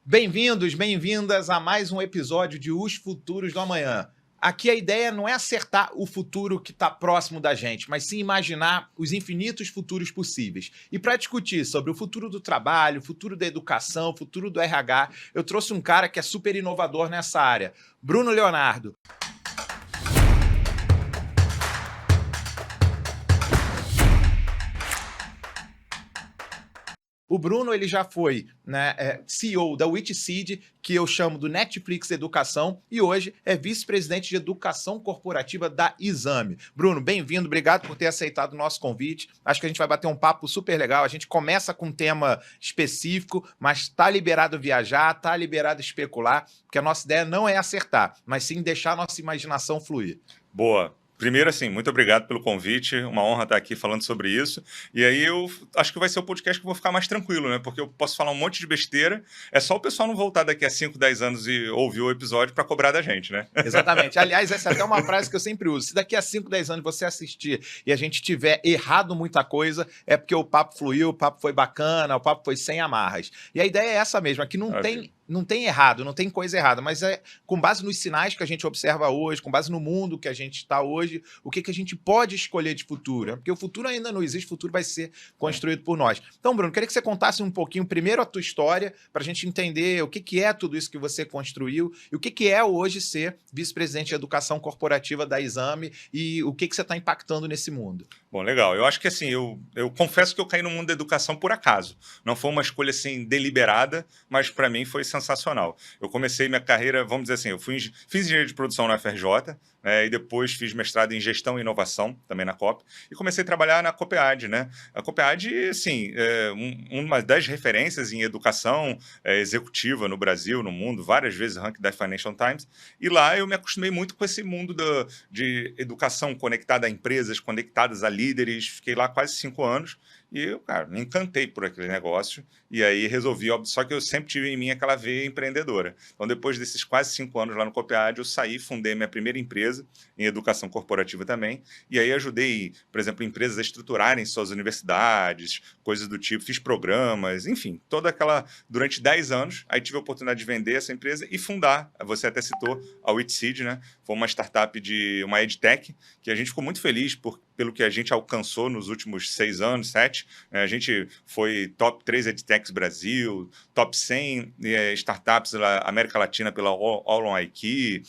Bem-vindos, bem-vindas a mais um episódio de Os Futuros do Amanhã. Aqui a ideia não é acertar o futuro que está próximo da gente, mas sim imaginar os infinitos futuros possíveis. E para discutir sobre o futuro do trabalho, o futuro da educação, o futuro do RH, eu trouxe um cara que é super inovador nessa área, Bruno Leonardo. O Bruno ele já foi CEO da Witseed, que eu chamo do Netflix Educação, e hoje é vice-presidente de Educação Corporativa da Exame. Bruno, bem-vindo, obrigado por ter aceitado o nosso convite. Acho que a gente vai bater um papo super legal. A gente começa com um tema específico, mas está liberado viajar, está liberado especular, porque a nossa ideia não é acertar, mas sim deixar a nossa imaginação fluir. Boa. Primeiro, assim, muito obrigado pelo convite, uma honra estar aqui falando sobre isso. E aí eu acho que vai ser o podcast que eu vou ficar mais tranquilo, né? Porque eu posso falar um monte de besteira, é só o pessoal não voltar daqui a 5, 10 anos e ouvir o episódio para cobrar da gente, né? Exatamente. Aliás, essa é até uma frase que eu sempre uso. Se daqui a 5, 10 anos você assistir e a gente tiver errado muita coisa, é porque o papo fluiu, o papo foi bacana, o papo foi sem amarras. E a ideia é essa mesmo, é que não tem errado, não tem coisa errada, mas é com base nos sinais que a gente observa hoje, com base no mundo que a gente está hoje, o que a gente pode escolher de futuro. Porque o futuro ainda não existe, o futuro vai ser construído por nós. Então, Bruno, queria que você contasse um pouquinho, primeiro, a tua história, para a gente entender o que é tudo isso que você construiu e o que é hoje ser vice-presidente de Educação Corporativa da Exame e o que você está impactando nesse mundo. Bom, legal. Eu acho que assim, eu confesso que eu caí no mundo da educação por acaso. Não foi uma escolha assim deliberada, mas para mim foi sensacional. Eu comecei minha carreira, vamos dizer assim, fiz engenharia de produção na FRJ, e depois fiz mestrado em gestão e inovação, também na COP, e comecei a trabalhar na Copead, né? A Copead, assim, uma das referências em educação executiva no Brasil, no mundo, várias vezes ranking da Financial Times, e lá eu me acostumei muito com esse mundo de educação conectada a empresas, conectadas a líderes, fiquei lá quase 5 anos, e eu, cara, me encantei por aquele negócio, e aí resolvi, só que eu sempre tive em mim aquela veia empreendedora. Então, depois desses quase 5 anos lá no Copead, eu saí, fundei minha primeira empresa, em educação corporativa também, e aí ajudei, por exemplo, empresas a estruturarem suas universidades, coisas do tipo, fiz programas, enfim, durante 10 anos, aí tive a oportunidade de vender essa empresa e fundar, você até citou, a Witseed, né? Foi uma startup de uma edtech, que a gente ficou muito feliz pelo que a gente alcançou nos últimos 6 anos, 7. A gente foi top 3 edtechs Brasil, top 100 startups da América Latina pela All on IQ,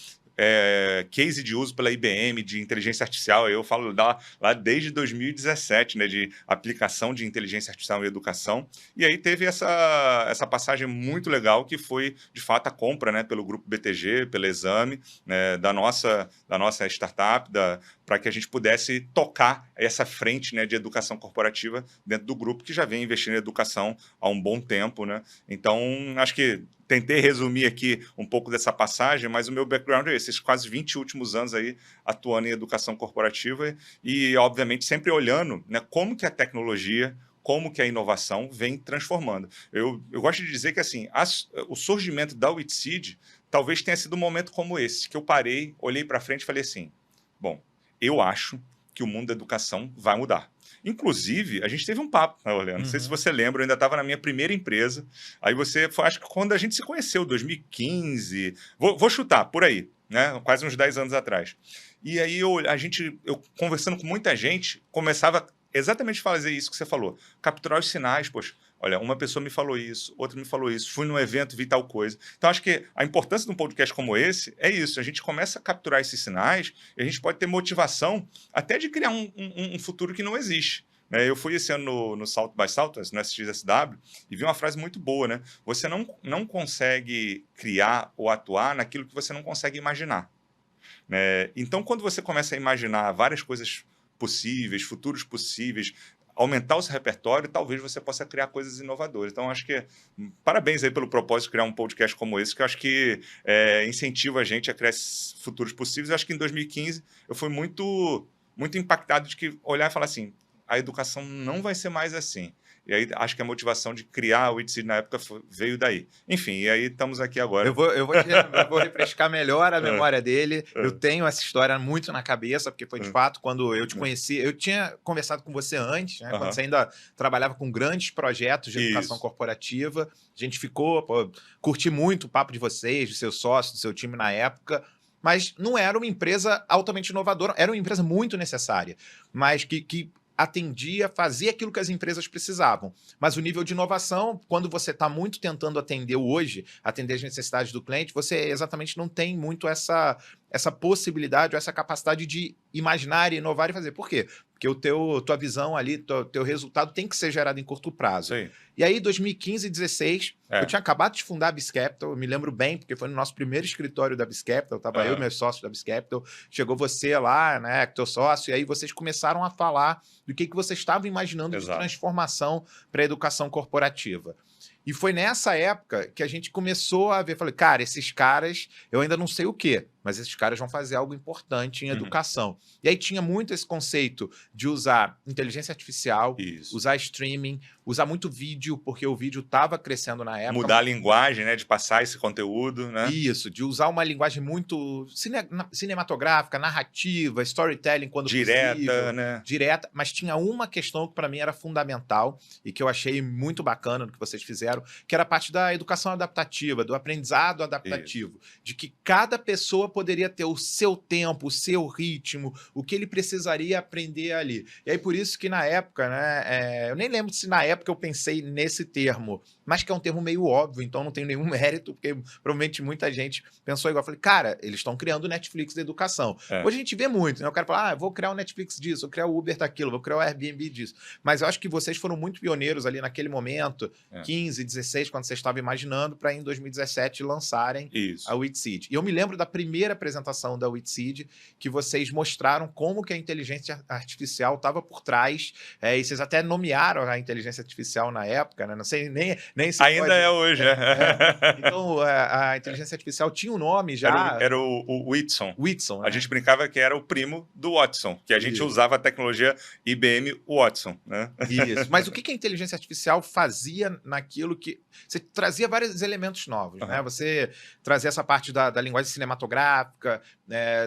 case de uso pela IBM de inteligência artificial. Eu falo lá desde 2017, né, de aplicação de inteligência artificial em educação. E aí teve essa passagem muito legal, que foi, de fato, a compra, né, pelo grupo BTG, pela Exame, né, da nossa startup, para que a gente pudesse tocar essa frente, né, de educação corporativa dentro do grupo, que já vem investindo em educação há um bom tempo, né? Então, acho que tentei resumir aqui um pouco dessa passagem, mas o meu background é esse, esses quase 20 últimos anos aí atuando em educação corporativa e, obviamente, sempre olhando, né, como que a tecnologia, como que a inovação vem transformando. Eu gosto de dizer que assim, o surgimento da Witseed talvez tenha sido um momento como esse, que eu parei, olhei para frente e falei assim, bom, eu acho que o mundo da educação vai mudar. Inclusive, a gente teve um papo, né, Orlando? Não sei se você lembra, eu ainda estava na minha primeira empresa. Aí acho que quando a gente se conheceu, 2015, vou chutar, por aí, né? Quase uns 10 anos atrás. E aí eu conversando com muita gente, começava exatamente a fazer isso que você falou, capturar os sinais, poxa. Olha, uma pessoa me falou isso, outra me falou isso, fui num evento, vi tal coisa. Então, acho que a importância de um podcast como esse é isso. A gente começa a capturar esses sinais e a gente pode ter motivação até de criar um futuro que não existe. Eu fui esse ano no South by Southwest, no SXSW, e vi uma frase muito boa, né? Você não consegue criar ou atuar naquilo que você não consegue imaginar. Então, quando você começa a imaginar várias coisas possíveis, futuros possíveis, aumentar o seu repertório, talvez você possa criar coisas inovadoras. Então, acho que parabéns aí pelo propósito de criar um podcast como esse, que eu acho que incentiva a gente a criar futuros possíveis. Eu acho que em 2015 eu fui muito, muito impactado de olhar e falar assim, a educação não vai ser mais assim. E aí acho que a motivação de criar o Witseed na época veio daí. Enfim, e aí estamos aqui agora. Eu vou refrescar melhor a memória dele. Eu tenho essa história muito na cabeça, porque foi de fato quando eu te conheci. Eu tinha conversado com você antes, né, quando você ainda trabalhava com grandes projetos de educação corporativa. A gente ficou, curti muito o papo de vocês, de seu sócio, do seu time na época. Mas não era uma empresa altamente inovadora, era uma empresa muito necessária, mas que atendia, fazia aquilo que as empresas precisavam. Mas o nível de inovação, quando você está muito tentando atender as necessidades do cliente, você exatamente não tem muito essa possibilidade, ou essa capacidade de imaginar, inovar e fazer. Por quê? Porque tua visão ali, teu resultado tem que ser gerado em curto prazo. Sim. E aí, 2015 e 2016, eu tinha acabado de fundar a BizCapital, eu me lembro bem, porque foi no nosso primeiro escritório da BizCapital, estava eu e meus sócios da BizCapital, chegou você lá, né, teu sócio, e aí vocês começaram a falar do que vocês estavam imaginando de transformação para a educação corporativa. E foi nessa época que a gente começou a ver, falei, cara, esses caras, eu ainda não sei o quê, mas esses caras vão fazer algo importante em educação. E aí tinha muito esse conceito de usar inteligência artificial, usar streaming, usar muito vídeo, porque o vídeo estava crescendo na época. Mudar a linguagem, né, de passar esse conteúdo, né? Isso, de usar uma linguagem muito cinematográfica, narrativa, storytelling quando possível. Né? Direta, mas tinha uma questão que para mim era fundamental e que eu achei muito bacana no que vocês fizeram, que era a parte da educação adaptativa, do aprendizado adaptativo, de que cada pessoa poderia ter o seu tempo, o seu ritmo, o que ele precisaria aprender ali. E aí por isso que na época, né, eu nem lembro se na época eu pensei nesse termo, mas que é um termo meio óbvio, então não tem nenhum mérito, porque provavelmente muita gente pensou igual. Eu falei, cara, eles estão criando o Netflix da educação. Hoje a gente vê muito, né? O cara fala, eu vou criar o Netflix disso, vou criar o Uber daquilo, vou criar o Airbnb disso. Mas eu acho que vocês foram muito pioneiros ali naquele momento, 15, 16, quando vocês estavam imaginando, para em 2017 lançarem a Witseed. E eu me lembro da primeira apresentação da Witseed, que vocês mostraram como que a inteligência artificial estava por trás, e vocês até nomearam a inteligência artificial na época, né? Não sei nem se ainda é hoje, Então, a inteligência artificial tinha um nome já. Era o Whitson. Whitson, A gente brincava que era o primo do Watson, que a gente usava a tecnologia IBM Watson, né? Isso. Mas o que a inteligência artificial fazia naquilo que... Você trazia vários elementos novos, né? Você trazia essa parte da linguagem cinematográfica,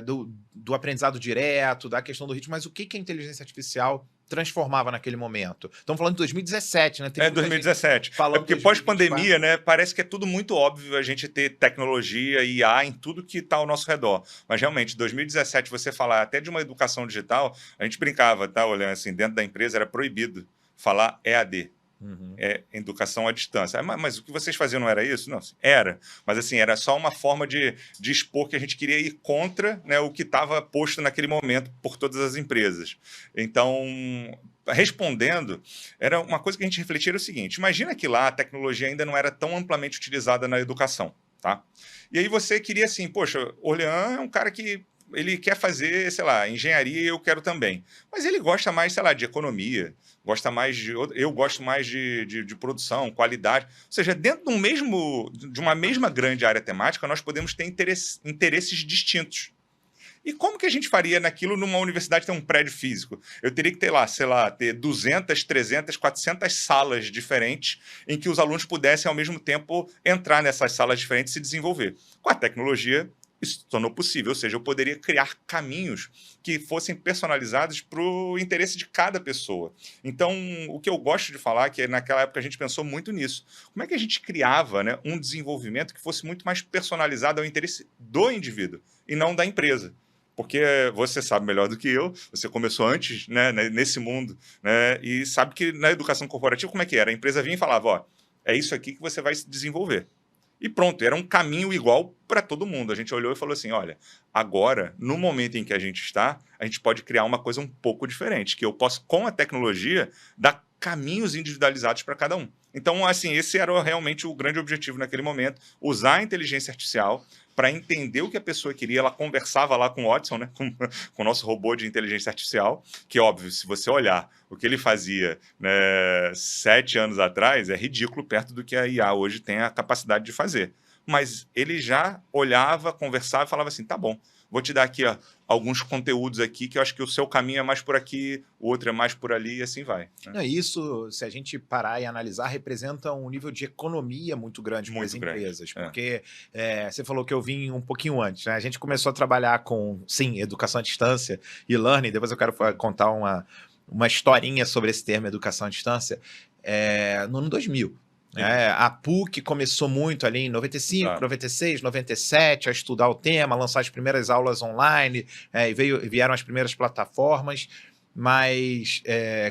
do aprendizado direto, da questão do ritmo, mas o que a inteligência artificial transformava naquele momento? Estamos falando de 2017, né? 2017. Porque pós-pandemia, né? Parece que é tudo muito óbvio a gente ter tecnologia e IA em tudo que está ao nosso redor. Mas realmente, 2017, você falar até de uma educação digital, a gente brincava, tá? Olhando assim, dentro da empresa era proibido falar EAD. Educação à distância. Mas o que vocês faziam não era isso? Não, era. Mas assim, era só uma forma de expor que a gente queria ir contra, né, o que estava posto naquele momento por todas as empresas. Então, respondendo, era uma coisa que a gente refletia, era o seguinte: imagina que lá a tecnologia ainda não era tão amplamente utilizada na educação, tá? E aí você queria assim, poxa, o Orlean é um cara que ele quer fazer, sei lá, engenharia e eu quero também. Mas ele gosta mais, sei lá, de economia, gosta mais eu gosto mais de produção, qualidade. Ou seja, dentro de uma mesma grande área temática, nós podemos ter interesses distintos. E como que a gente faria naquilo numa universidade ter um prédio físico? Eu teria que ter lá, sei lá, ter 200, 300, 400 salas diferentes em que os alunos pudessem, ao mesmo tempo, entrar nessas salas diferentes e se desenvolver. Com a tecnologia, isso se tornou possível, ou seja, eu poderia criar caminhos que fossem personalizados para o interesse de cada pessoa. Então, o que eu gosto de falar é que naquela época a gente pensou muito nisso. Como é que a gente criava, né, um desenvolvimento que fosse muito mais personalizado ao interesse do indivíduo e não da empresa? Porque você sabe melhor do que eu, você começou antes, né, nesse mundo, né, e sabe que na educação corporativa, como é que era? A empresa vinha e falava, ó, é isso aqui que você vai se desenvolver. E pronto, era um caminho igual para todo mundo. A gente olhou e falou assim, olha, agora, no momento em que a gente está, a gente pode criar uma coisa um pouco diferente, que eu posso, com a tecnologia, dar caminhos individualizados para cada um. Então, assim, esse era realmente o grande objetivo naquele momento, usar a inteligência artificial para entender o que a pessoa queria. Ela conversava lá com o Watson, né, com o nosso robô de inteligência artificial, que, óbvio, se você olhar o que ele fazia, né, 7 anos atrás, é ridículo perto do que a IA hoje tem a capacidade de fazer. Mas ele já olhava, conversava e falava assim, tá bom, vou te dar aqui alguns conteúdos aqui que eu acho que o seu caminho é mais por aqui, o outro é mais por ali e assim vai. Né? Não, isso, se a gente parar e analisar, representa um nível de economia muito grande para as empresas. Porque você falou que eu vim um pouquinho antes, né? A gente começou a trabalhar com, sim, educação à distância e learning. Depois eu quero contar uma historinha sobre esse termo educação à distância, no ano 2000. A PUC começou muito ali em 95, 96, 97 a estudar o tema, lançar as primeiras aulas online, e vieram as primeiras plataformas, mas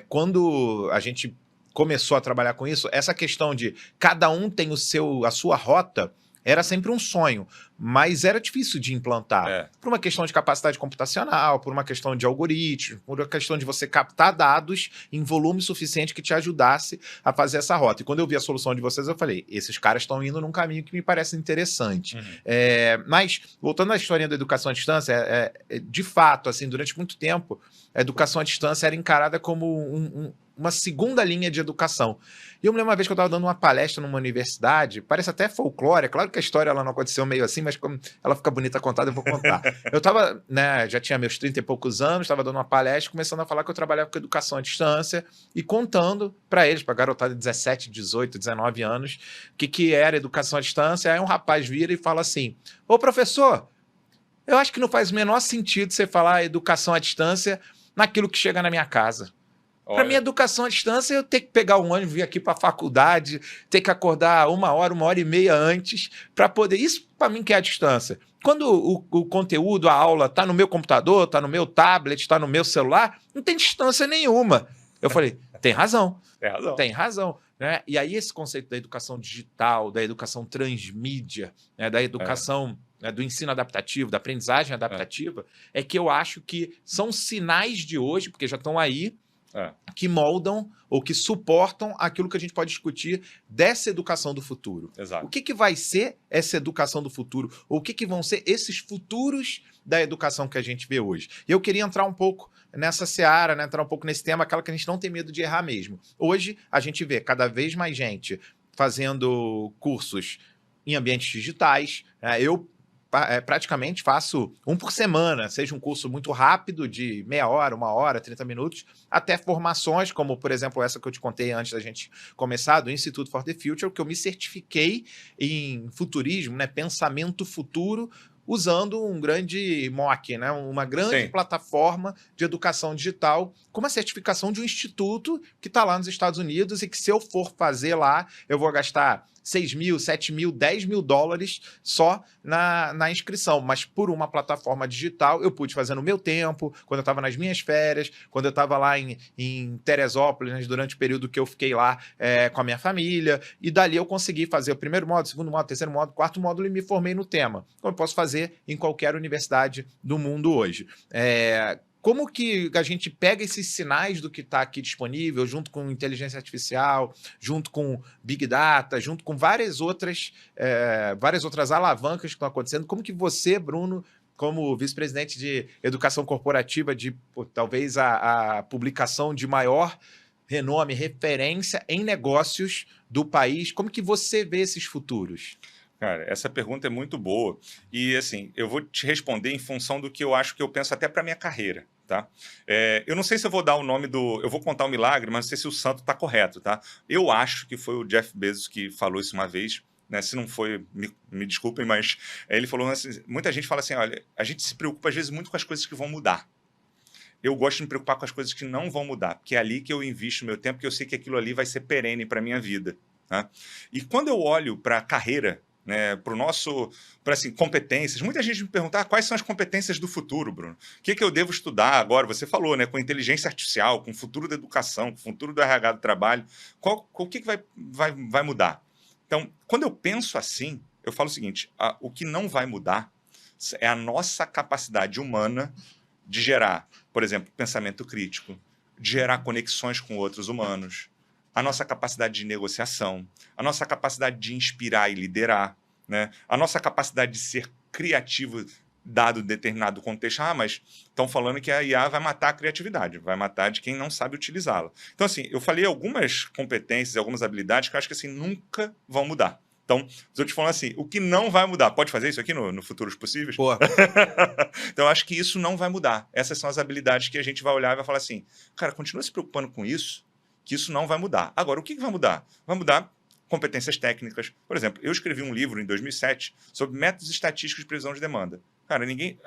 quando a gente começou a trabalhar com isso, essa questão de cada um tem a sua rota, era sempre um sonho, mas era difícil de implantar. Por uma questão de capacidade computacional, por uma questão de algoritmos, por uma questão de você captar dados em volume suficiente que te ajudasse a fazer essa rota. E quando eu vi a solução de vocês, eu falei, esses caras estão indo num caminho que me parece interessante. Mas, voltando à historinha da educação à distância, de fato, assim, durante muito tempo, a educação à distância era encarada como uma segunda linha de educação. E eu me lembro uma vez que eu estava dando uma palestra numa universidade, parece até folclore, é claro que a história ela não aconteceu meio assim, mas como ela fica bonita contada, eu vou contar. Eu estava, já tinha meus 30 e poucos anos, estava dando uma palestra, começando a falar que eu trabalhava com educação à distância e contando para eles, para a garotada de 17, 18, 19 anos, o que era educação à distância. Aí um rapaz vira e fala assim, ô professor, eu acho que não faz o menor sentido você falar educação à distância naquilo que chega na minha casa. Para mim, educação à distância, eu ter que pegar um ônibus, vir aqui para a faculdade, ter que acordar uma hora e meia antes para poder... Isso, para mim, que é a distância. Quando o conteúdo, a aula, está no meu computador, está no meu tablet, está no meu celular, não tem distância nenhuma. Eu falei, tem razão. Tem razão. Né? E aí esse conceito da educação digital, da educação transmídia, da educação... do ensino adaptativo, da aprendizagem adaptativa, é que eu acho que são sinais de hoje, porque já estão aí, que moldam ou que suportam aquilo que a gente pode discutir dessa educação do futuro. Exato. O que vai ser essa educação do futuro? Ou o que vão ser esses futuros da educação que a gente vê hoje? E eu queria entrar um pouco nessa seara, né? Entrar um pouco nesse tema, aquela que a gente não tem medo de errar mesmo. Hoje, a gente vê cada vez mais gente fazendo cursos em ambientes digitais. Eu praticamente faço um por semana, seja um curso muito rápido, de meia hora, 1 hora, 30 minutos, até formações, como, por exemplo, essa que eu te contei antes da gente começar, do Institute for the Future, que eu me certifiquei em futurismo, né, pensamento futuro, usando um grande MOOC, né, uma grande plataforma de educação digital, com uma certificação de um instituto que está lá nos Estados Unidos e que, se eu for fazer lá, eu vou gastar 6 mil, 7 mil, 10 mil dólares só na inscrição. Mas por uma plataforma digital, eu pude fazer no meu tempo, quando eu estava nas minhas férias, quando eu estava lá em Teresópolis, né, durante o período que eu fiquei lá com a minha família. E dali eu consegui fazer o primeiro módulo, segundo módulo, terceiro módulo, quarto módulo e me formei no tema. Como eu posso fazer em qualquer universidade do mundo hoje. Como que a gente pega esses sinais do que está aqui disponível, junto com inteligência artificial, junto com Big Data, junto com várias outras alavancas que estão acontecendo? Como que você, Bruno, como vice-presidente de educação corporativa, talvez a publicação de maior renome, referência em negócios do país, como que você vê esses futuros? Cara, essa pergunta é muito boa e, assim, eu vou te responder em função do que eu acho que eu penso até para minha carreira, tá? Eu não sei se eu vou dar o nome eu vou contar o milagre, mas não sei se o santo está correto, tá? Eu acho que foi o Jeff Bezos que falou isso uma vez, né? Se não foi, me desculpem, mas ele falou assim, muita gente fala assim, olha, a gente se preocupa às vezes muito com as coisas que vão mudar. Eu gosto de me preocupar com as coisas que não vão mudar, porque é ali que eu invisto meu tempo, porque eu sei que aquilo ali vai ser perene para a minha vida, tá? E quando eu olho para a carreira, né, para assim, competências. Muita gente me pergunta, quais são as competências do futuro, Bruno? O que eu devo estudar agora? Você falou, né, com inteligência artificial, com o futuro da educação, com o futuro do RH do trabalho. O que vai mudar? Então, quando eu penso assim, eu falo o seguinte, o que não vai mudar é a nossa capacidade humana de gerar, por exemplo, pensamento crítico, de gerar conexões com outros humanos, a nossa capacidade de negociação, a nossa capacidade de inspirar e liderar, né? A nossa capacidade de ser criativo dado determinado contexto. Mas estão falando que a IA vai matar a criatividade, vai matar de quem não sabe utilizá-la. Então, assim, eu falei algumas competências, algumas habilidades que eu acho que assim, nunca vão mudar. Então, estou te falando assim, o que não vai mudar, pode fazer isso aqui no Futuros Possíveis? Pô, Então, eu acho que isso não vai mudar. Essas são as habilidades que a gente vai olhar e vai falar assim, cara, continua se preocupando com isso, que isso não vai mudar. Agora, o que vai mudar? Vai mudar competências técnicas. Por exemplo, eu escrevi um livro em 2007 sobre métodos estatísticos de previsão de demanda. Cara, ninguém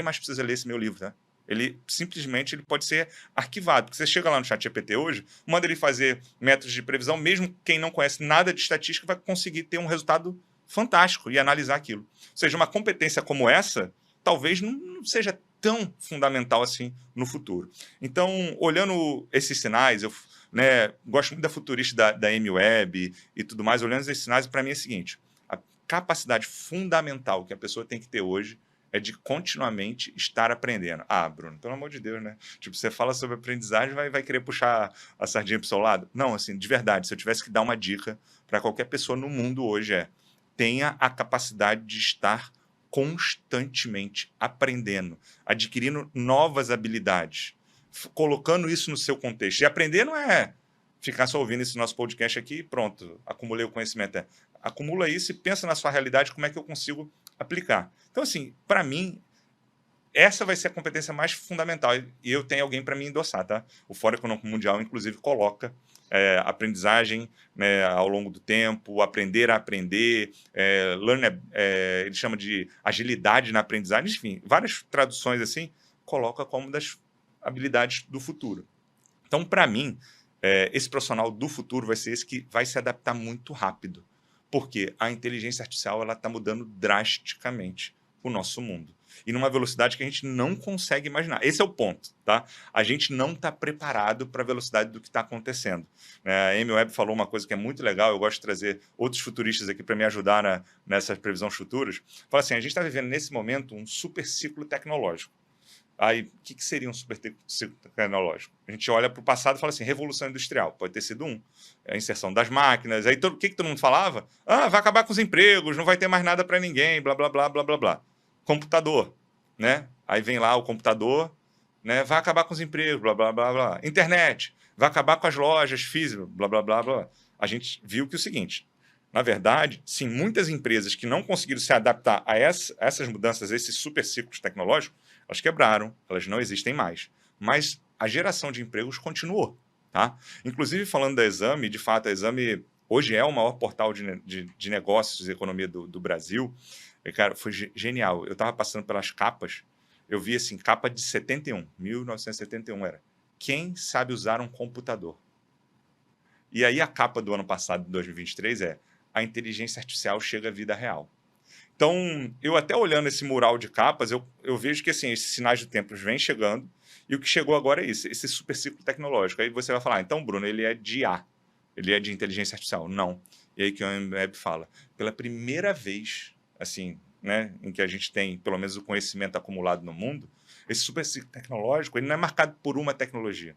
mais precisa ler esse meu livro, tá? Ele simplesmente pode ser arquivado. Porque você chega lá no ChatGPT hoje, manda ele fazer métodos de previsão, mesmo quem não conhece nada de estatística vai conseguir ter um resultado fantástico e analisar aquilo. Ou seja, uma competência como essa, talvez não seja tão fundamental assim no futuro. Então, olhando esses sinais, eu gosto muito da futurista da Amy Webb e tudo mais, olhando esses sinais, para mim é o seguinte, a capacidade fundamental que a pessoa tem que ter hoje é de continuamente estar aprendendo. Ah, Bruno, pelo amor de Deus, né? Tipo, você fala sobre aprendizagem, vai querer puxar a sardinha para o seu lado? Não, assim, de verdade, se eu tivesse que dar uma dica para qualquer pessoa no mundo hoje tenha a capacidade de estar constantemente aprendendo, adquirindo novas habilidades, colocando isso no seu contexto. E aprender não é ficar só ouvindo esse nosso podcast aqui e pronto, acumulei o conhecimento. Acumula isso e pensa na sua realidade, como é que eu consigo aplicar. Então, assim, para mim, essa vai ser a competência mais fundamental. E eu tenho alguém para me endossar, tá? O Fórum Econômico Mundial, inclusive, coloca aprendizagem, né, ao longo do tempo, aprender a aprender, ele chama de agilidade na aprendizagem, enfim, várias traduções assim, coloca como das habilidades do futuro. Então, para mim, esse profissional do futuro vai ser esse que vai se adaptar muito rápido, porque a inteligência artificial está mudando drasticamente o nosso mundo. E numa velocidade que a gente não consegue imaginar. Esse é o ponto, tá? A gente não está preparado para a velocidade do que está acontecendo. A Amy Webb falou uma coisa que é muito legal, eu gosto de trazer outros futuristas aqui para me ajudar nessas previsões futuras. Fala assim, a gente está vivendo nesse momento um super ciclo tecnológico. Aí, o que seria um super ciclo tecnológico? A gente olha para o passado e fala assim, revolução industrial, pode ter sido a inserção das máquinas, aí o que todo mundo falava? Vai acabar com os empregos, não vai ter mais nada para ninguém, blá, blá, blá, blá, blá, blá. Computador, né? Aí vem lá o computador, né? Vai acabar com os empregos, blá, blá, blá, blá. Internet, vai acabar com as lojas físicas, blá, blá, blá, blá. A gente viu que é o seguinte, na verdade, sim, muitas empresas que não conseguiram se adaptar a essas mudanças, a esses super ciclos tecnológicos, elas quebraram, elas não existem mais. Mas a geração de empregos continuou, tá? Inclusive, falando da Exame, de fato, a Exame hoje é o maior portal de negócios e economia do Brasil. E, cara, foi genial. Eu estava passando pelas capas, eu vi assim, capa de 1971 era. Quem sabe usar um computador? E aí a capa do ano passado, de 2023, a inteligência artificial chega à vida real. Então, eu até olhando esse mural de capas, eu vejo que assim, esses sinais de tempo vêm chegando, e o que chegou agora é isso, esse super ciclo tecnológico. Aí você vai falar, então, Bruno, ele é de IA, ele é de inteligência artificial. Não. E aí que o Webb fala, pela primeira vez, assim, né, em que a gente tem, pelo menos, o conhecimento acumulado no mundo, esse super ciclo tecnológico, ele não é marcado por uma tecnologia,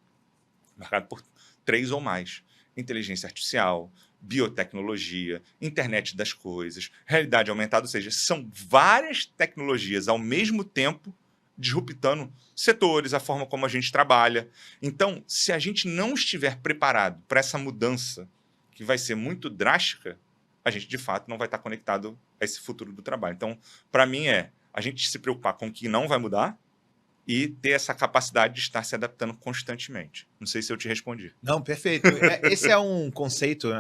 é marcado por 3 ou mais. Inteligência artificial, biotecnologia, internet das coisas, realidade aumentada, ou seja, são várias tecnologias ao mesmo tempo disruptando setores, a forma como a gente trabalha. Então, se a gente não estiver preparado para essa mudança, que vai ser muito drástica, a gente, de fato, não vai estar conectado a esse futuro do trabalho. Então, para mim, a gente se preocupar com o que não vai mudar e ter essa capacidade de estar se adaptando constantemente. Não sei se eu te respondi. Não, perfeito. Esse é um conceito,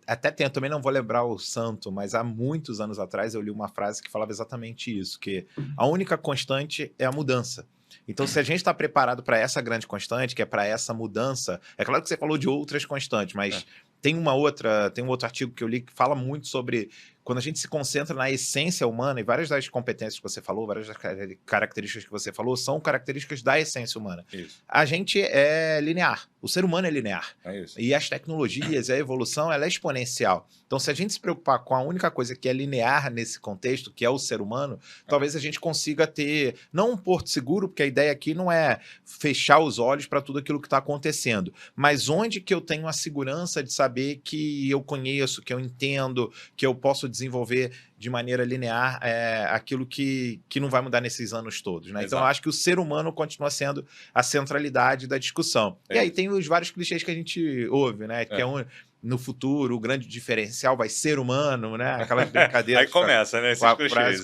até tem, eu também não vou lembrar o santo, mas há muitos anos atrás eu li uma frase que falava exatamente isso, que a única constante é a mudança. Então, se a gente está preparado para essa grande constante, que é para essa mudança, é claro que você falou de outras constantes, mas tem um outro artigo que eu li que fala muito sobre quando a gente se concentra na essência humana, e várias das competências que você falou, várias das características que você falou, são características da essência humana. Isso. A gente é linear, o ser humano é linear. É isso. E as tecnologias, a evolução, ela é exponencial. Então, se a gente se preocupar com a única coisa que é linear nesse contexto, que é o ser humano, talvez a gente consiga ter, não um porto seguro, porque a ideia aqui não é fechar os olhos para tudo aquilo que está acontecendo, mas onde que eu tenho a segurança de saber que eu conheço, que eu entendo, que eu posso desenvolver de maneira linear aquilo que não vai mudar nesses anos todos, né? Então, eu acho que o ser humano continua sendo a centralidade da discussão. E aí tem os vários clichês que a gente ouve, né? Que no futuro o grande diferencial vai ser humano, né? Aquelas brincadeiras. Aí começa, né? Esses clichês.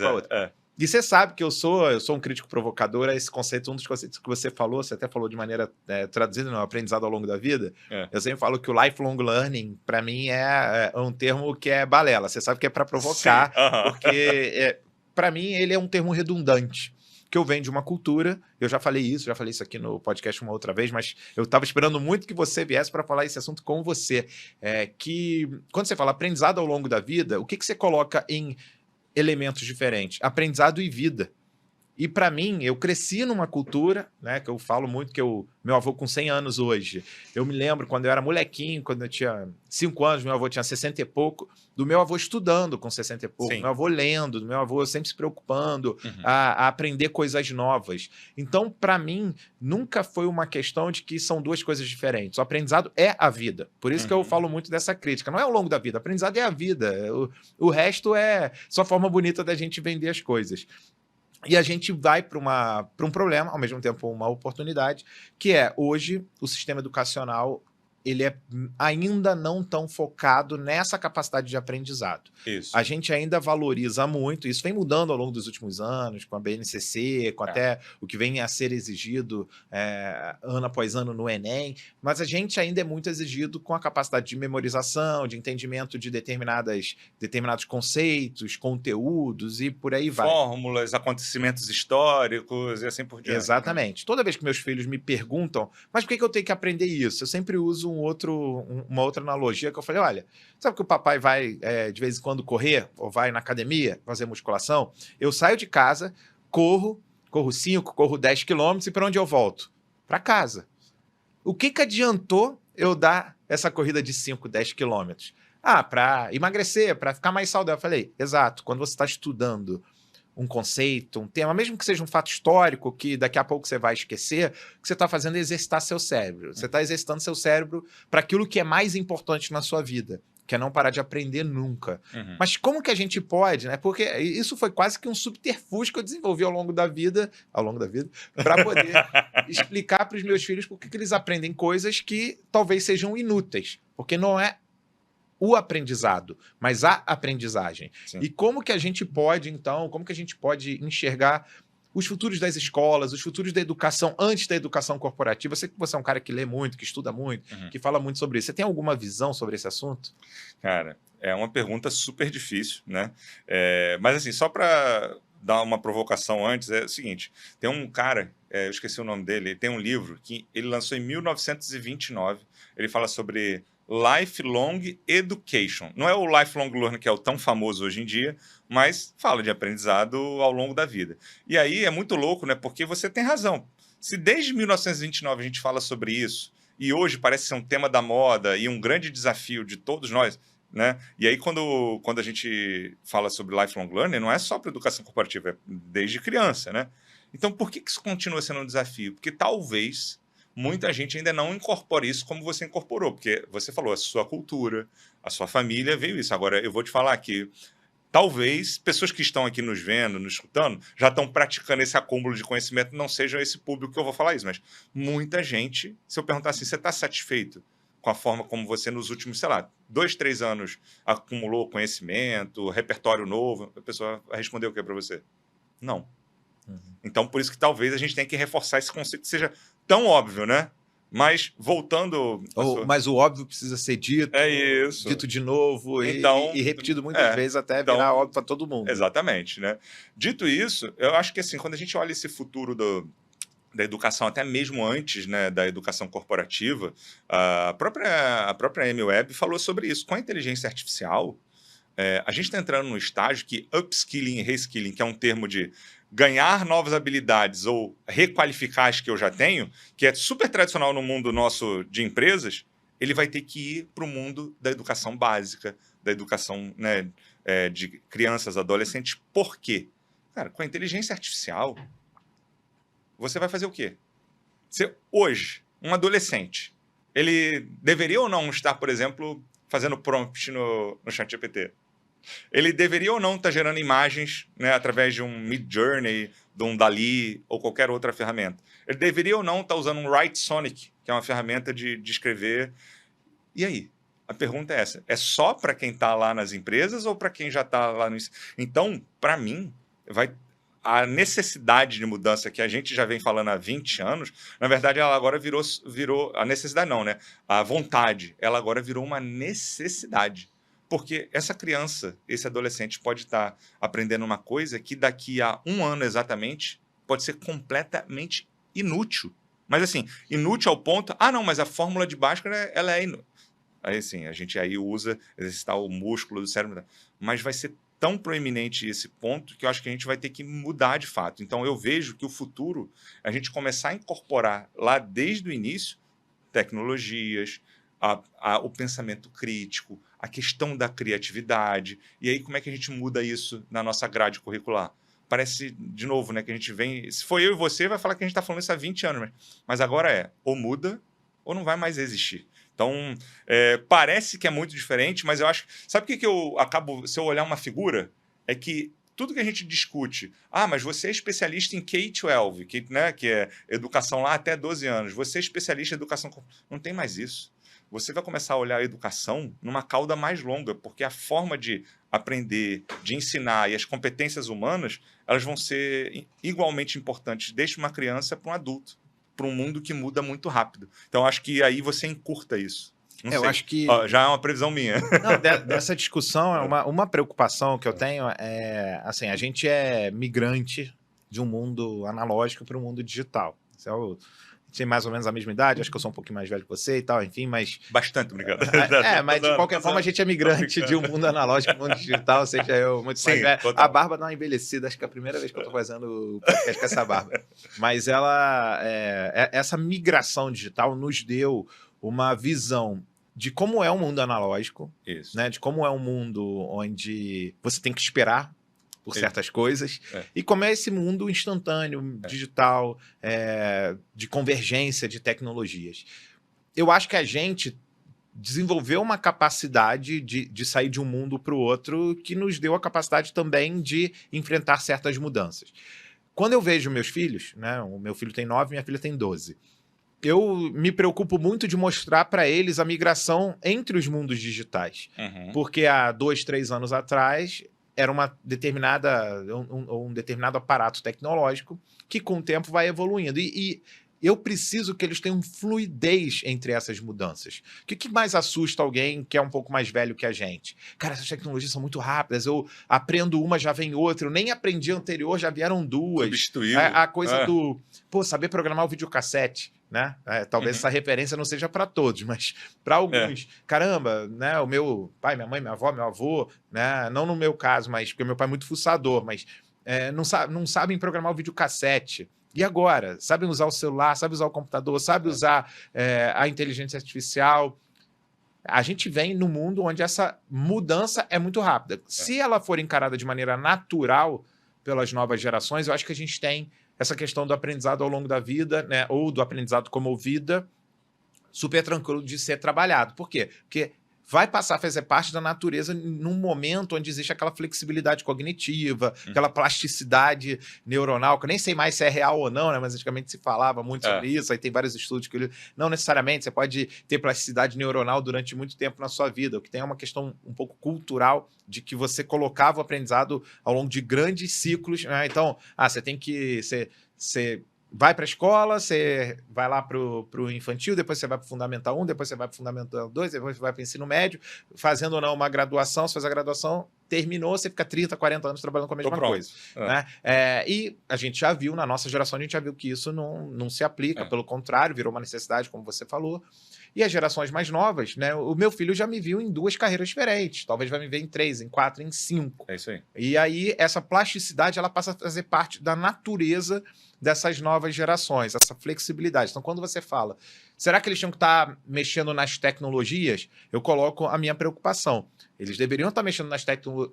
E você sabe que eu sou um crítico provocador a esse conceito, um dos conceitos que você falou, você até falou de maneira traduzida, no aprendizado ao longo da vida. Eu sempre falo que o lifelong learning, para mim, é um termo que é balela. Você sabe que é para provocar, porque, para mim, ele é um termo redundante. Que eu venho de uma cultura, eu já falei isso aqui no podcast uma outra vez, mas eu estava esperando muito que você viesse para falar esse assunto com você. Que quando você fala aprendizado ao longo da vida, o que você coloca em elementos diferentes? Aprendizado e vida. E para mim, eu cresci numa cultura, né, que eu falo muito que meu avô com 100 anos hoje, eu me lembro quando eu era molequinho, quando eu tinha 5 anos, meu avô tinha 60 e pouco, do meu avô estudando com 60 e pouco, do meu avô lendo, do meu avô sempre se preocupando a aprender coisas novas. Então, para mim, nunca foi uma questão de que são duas coisas diferentes. O aprendizado é a vida. Por isso que eu falo muito dessa crítica. Não é ao longo da vida, o aprendizado é a vida. O resto é só forma bonita da gente vender as coisas. E a gente vai para um problema, ao mesmo tempo uma oportunidade, que é, hoje, o sistema educacional ele é ainda não tão focado nessa capacidade de aprendizado. Isso. A gente ainda valoriza muito, isso vem mudando ao longo dos últimos anos, com a BNCC, com até o que vem a ser exigido ano após ano no Enem, mas a gente ainda é muito exigido com a capacidade de memorização, de entendimento de determinados conceitos, conteúdos e por aí vai. Fórmulas, acontecimentos históricos e assim por diante. Exatamente. Toda vez que meus filhos me perguntam, mas por que eu tenho que aprender isso? Eu sempre uso uma outra analogia que eu falei, olha, sabe que o papai vai de vez em quando correr, ou vai na academia fazer musculação? Eu saio de casa, corro 5, corro 10 quilômetros e para onde eu volto? Para casa. O que adiantou eu dar essa corrida de 5, 10 quilômetros? Para emagrecer, para ficar mais saudável. Eu falei, exato, quando você está estudando um conceito, um tema, mesmo que seja um fato histórico que daqui a pouco você vai esquecer, o que você está fazendo é exercitar seu cérebro. Você está exercitando seu cérebro para aquilo que é mais importante na sua vida, que é não parar de aprender nunca. Mas como que a gente pode, né? Porque isso foi quase que um subterfúgio que eu desenvolvi ao longo da vida, para poder explicar para os meus filhos por que eles aprendem coisas que talvez sejam inúteis, porque não é o aprendizado, mas a aprendizagem. Sim. E como que a gente pode, então, enxergar os futuros das escolas, os futuros da educação antes da educação corporativa? Eu sei que você é um cara que lê muito, que estuda muito, que fala muito sobre isso. Você tem alguma visão sobre esse assunto? Cara, é uma pergunta super difícil, né? Mas assim, só para dar uma provocação antes, é o seguinte, tem um cara, eu esqueci o nome dele, ele tem um livro que ele lançou em 1929, ele fala sobre Lifelong Education. Não é o Lifelong Learning que é o tão famoso hoje em dia, mas fala de aprendizado ao longo da vida. E aí é muito louco, né? Porque você tem razão. Se desde 1929 a gente fala sobre isso, e hoje parece ser um tema da moda e um grande desafio de todos nós, né? E aí quando a gente fala sobre Lifelong Learning, não é só para educação corporativa, é desde criança, né? Então por que isso continua sendo um desafio? Porque talvez muita gente ainda não incorpora isso como você incorporou, porque você falou, a sua cultura, a sua família veio isso. Agora, eu vou te falar que talvez pessoas que estão aqui nos vendo, nos escutando, já estão praticando esse acúmulo de conhecimento, não sejam esse público que eu vou falar isso, mas muita gente, se eu perguntar assim, você está satisfeito com a forma como você nos últimos, 2, 3 anos acumulou conhecimento, repertório novo? A pessoa vai responder o que para você? Não. Então, por isso que talvez a gente tenha que reforçar esse conceito que seja tão óbvio, né? Mas, voltando... Mas o óbvio precisa ser dito, dito de novo então, e repetido muitas vezes até virar óbvio para todo mundo. Exatamente, né? Dito isso, eu acho que assim, quando a gente olha esse futuro da educação, até mesmo antes, né, da educação corporativa, a própria Amy Webb falou sobre isso. Com a inteligência artificial, a gente está entrando num estágio que upskilling e reskilling, que é um termo de ganhar novas habilidades ou requalificar as que eu já tenho, que é super tradicional no mundo nosso de empresas, ele vai ter que ir para o mundo da educação básica, da educação, né, de crianças, adolescentes. Por quê? Cara, com a inteligência artificial, você vai fazer o quê? Hoje, um adolescente, ele deveria ou não estar, por exemplo, fazendo prompt no ChatGPT? Ele deveria ou não estar gerando imagens, né, através de um Midjourney, de um DALL-E ou qualquer outra ferramenta? Ele deveria ou não estar usando um Write Sonic, que é uma ferramenta de escrever? E aí? A pergunta é essa: é só para quem está lá nas empresas ou para quem já está lá no... Então, para mim, a necessidade de mudança que a gente já vem falando há 20 anos, na verdade, ela agora virou a necessidade não, né? A vontade, ela agora virou uma necessidade. Porque essa criança, esse adolescente pode estar aprendendo uma coisa que daqui a 1 ano exatamente pode ser completamente inútil. Mas assim, inútil ao ponto... Ah, não, mas a fórmula de Bhaskara, ela é inútil. Aí sim, a gente aí usa exercitar o músculo do cérebro. Mas vai ser tão proeminente esse ponto que eu acho que a gente vai ter que mudar de fato. Então eu vejo que o futuro, a gente começar a incorporar lá desde o início tecnologias, o pensamento crítico, a questão da criatividade. E aí como é que a gente muda isso na nossa grade curricular? Parece, de novo, né, que a gente vem... Se for eu e você, vai falar que a gente está falando isso há 20 anos. Mas agora ou muda ou não vai mais existir. Então, parece que é muito diferente, mas eu acho... Sabe o que eu acabo... Se eu olhar uma figura, é que tudo que a gente discute... Ah, mas você é especialista em K-12, que é educação lá até 12 anos. Você é especialista em educação... Não tem mais isso. Você vai começar a olhar a educação numa cauda mais longa, porque a forma de aprender, de ensinar e as competências humanas, elas vão ser igualmente importantes desde uma criança para um adulto, para um mundo que muda muito rápido. Então, acho que aí você encurta isso. Não sei. Eu acho que... já é uma previsão minha. Não, dessa discussão, uma preocupação que eu tenho é... Assim, a gente é migrante de um mundo analógico para um mundo digital. Isso é o... Tem mais ou menos a mesma idade, acho que eu sou um pouquinho mais velho que você e tal, enfim, mas... Bastante, obrigado. Mas de qualquer forma a gente é migrante de um mundo analógico para um mundo digital, seja eu muito mais velho. Total. A barba dá uma envelhecida, acho que é a primeira vez que eu tô fazendo o podcast com essa barba. Mas essa migração digital nos deu uma visão de como é um mundo analógico, Isso. né? De como é um mundo onde você tem que esperar por certas coisas, e como é esse mundo instantâneo, digital, de convergência de tecnologias. Eu acho que a gente desenvolveu uma capacidade de sair de um mundo para o outro que nos deu a capacidade também de enfrentar certas mudanças. Quando eu vejo meus filhos, né, o meu filho tem 9, minha filha tem 12, eu me preocupo muito de mostrar para eles a migração entre os mundos digitais. Uhum. Porque há 2, 3 anos atrás... era um determinado aparato tecnológico que com o tempo vai evoluindo. E eu preciso que eles tenham fluidez entre essas mudanças. O que mais assusta alguém que é um pouco mais velho que a gente? Cara, essas tecnologias são muito rápidas, eu aprendo uma, já vem outra, eu nem aprendi a anterior, já vieram 2. Substituiu. A coisa do, saber programar o videocassete, né? Talvez essa referência não seja para todos, mas para alguns. Caramba, né? O meu pai, minha mãe, minha avó, meu avô, né? Não no meu caso, mas porque meu pai é muito fuçador, mas não sabem programar o videocassete. E agora? Sabem usar o celular, sabem usar o computador, sabem usar a inteligência artificial. A gente vem num mundo onde essa mudança é muito rápida. Se ela for encarada de maneira natural pelas novas gerações, eu acho que a gente tem essa questão do aprendizado ao longo da vida, né, ou do aprendizado como vida, super tranquilo de ser trabalhado. Por quê? Porque vai passar a fazer parte da natureza num momento onde existe aquela flexibilidade cognitiva, aquela plasticidade neuronal, que eu nem sei mais se é real ou não, né? Mas antigamente se falava muito sobre isso, aí tem vários estudos que não necessariamente você pode ter plasticidade neuronal durante muito tempo na sua vida, o que tem é uma questão um pouco cultural de que você colocava o aprendizado ao longo de grandes ciclos, né? Então, você tem que... Você vai para a escola, você vai lá para o infantil, depois você vai para o Fundamental 1, depois você vai para o Fundamental 2, depois você vai para o ensino médio, fazendo ou não uma graduação, você faz a graduação, terminou, você fica 30, 40 anos trabalhando com a mesma coisa. Né? E a gente já viu, na nossa geração, a gente já viu que isso não se aplica, pelo contrário, virou uma necessidade, como você falou. E as gerações mais novas, né? O meu filho já me viu em 2 carreiras diferentes, talvez vai me ver em 3, em 4, em 5. É isso aí. E aí, essa plasticidade, ela passa a fazer parte da natureza dessas novas gerações, essa flexibilidade. Então, quando você fala, será que eles tinham que estar mexendo nas tecnologias? Eu coloco a minha preocupação. Eles deveriam estar mexendo nas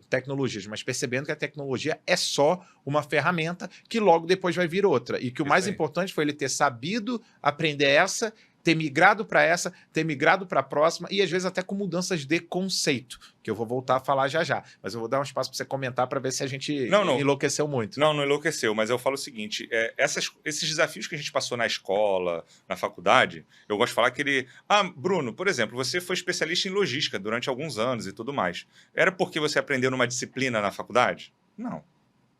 tecnologias, mas percebendo que a tecnologia é só uma ferramenta que logo depois vai vir outra. E que o mais importante foi ele ter sabido aprender essa ter migrado para essa, ter migrado para a próxima e às vezes até com mudanças de conceito, que eu vou voltar a falar já já. Mas eu vou dar um espaço para você comentar para ver se a gente enlouqueceu muito. Não enlouqueceu, mas eu falo o seguinte, esses desafios que a gente passou na escola, na faculdade, eu gosto de falar que ele... Bruno, por exemplo, você foi especialista em logística durante alguns anos e tudo mais. Era porque você aprendeu numa disciplina na faculdade? Não.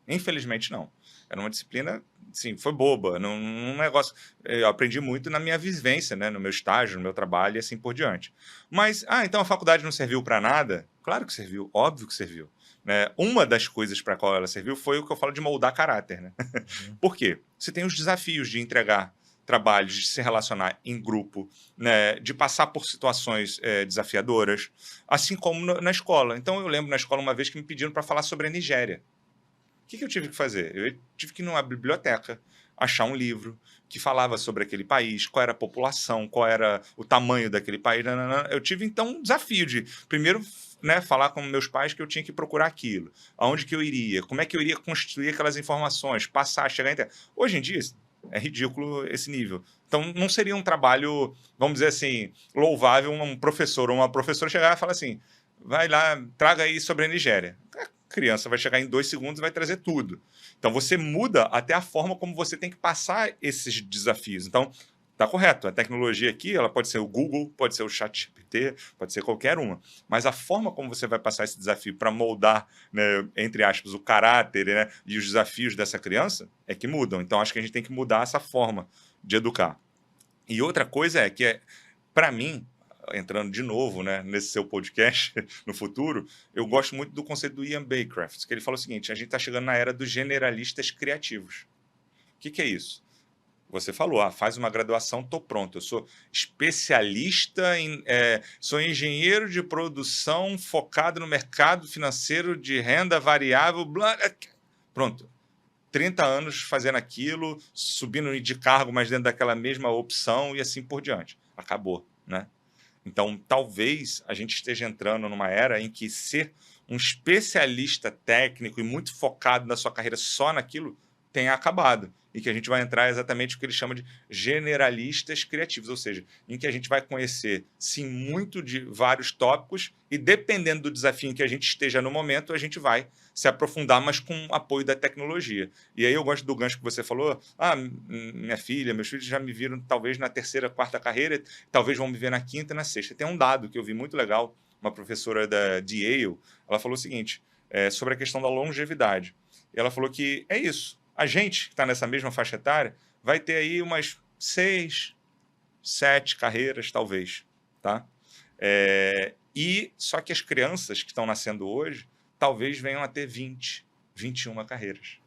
Infelizmente, não. Era uma disciplina, sim, foi boba. Um negócio... Eu aprendi muito na minha vivência, né? No meu estágio, no meu trabalho e assim por diante. Mas, então a faculdade não serviu para nada? Claro que serviu, óbvio que serviu. Né? Uma das coisas para a qual ela serviu foi o que eu falo de moldar caráter. Né? Por quê? Você tem os desafios de entregar trabalhos, de se relacionar em grupo, né? De passar por situações desafiadoras, assim como na escola. Então, eu lembro na escola uma vez que me pediram para falar sobre a Nigéria. O que eu tive que fazer? Eu tive que ir numa biblioteca, achar um livro que falava sobre aquele país, qual era a população, qual era o tamanho daquele país. Eu tive, então, um desafio de, primeiro, né, falar com meus pais que eu tinha que procurar aquilo, aonde que eu iria, como é que eu iria construir aquelas informações, passar, chegar em... Hoje em dia, é ridículo esse nível. Então, não seria um trabalho, vamos dizer assim, louvável um professor ou uma professora chegar e falar assim, vai lá, traga aí sobre a Nigéria. Criança vai chegar em 2 segundos e vai trazer tudo. Então, você muda até a forma como você tem que passar esses desafios. Então, tá correto. A tecnologia aqui, ela pode ser o Google, pode ser o ChatGPT, pode ser qualquer uma. Mas a forma como você vai passar esse desafio para moldar, né, entre aspas, o caráter, né, e os desafios dessa criança é que mudam. Então, acho que a gente tem que mudar essa forma de educar. E outra coisa é que, para mim, entrando de novo, né, nesse seu podcast no futuro, eu gosto muito do conceito do Ian Baycraft, que ele fala o seguinte, a gente está chegando na era dos generalistas criativos. O que é isso? Você falou, faz uma graduação, estou pronto. Eu sou especialista sou engenheiro de produção focado no mercado financeiro de renda variável, blá, pronto. 30 anos fazendo aquilo, subindo de cargo, mas dentro daquela mesma opção e assim por diante. Acabou, né? Então, talvez a gente esteja entrando numa era em que ser um especialista técnico e muito focado na sua carreira só naquilo tenha acabado. E que a gente vai entrar exatamente o que ele chama de generalistas criativos, ou seja, em que a gente vai conhecer, sim, muito de vários tópicos e, dependendo do desafio em que a gente esteja no momento, a gente vai se aprofundar, mas com o apoio da tecnologia. E aí eu gosto do gancho que você falou, minha filha, meus filhos já me viram talvez na 3ª, 4ª carreira, talvez vão me ver na 5ª e na 6ª. Tem um dado que eu vi muito legal, uma professora de Yale, ela falou o seguinte, sobre a questão da longevidade. E ela falou que é isso. A gente que está nessa mesma faixa etária vai ter aí umas 6, 7 carreiras, talvez. Tá? E só que as crianças que estão nascendo hoje talvez venham a ter 20, 21 carreiras.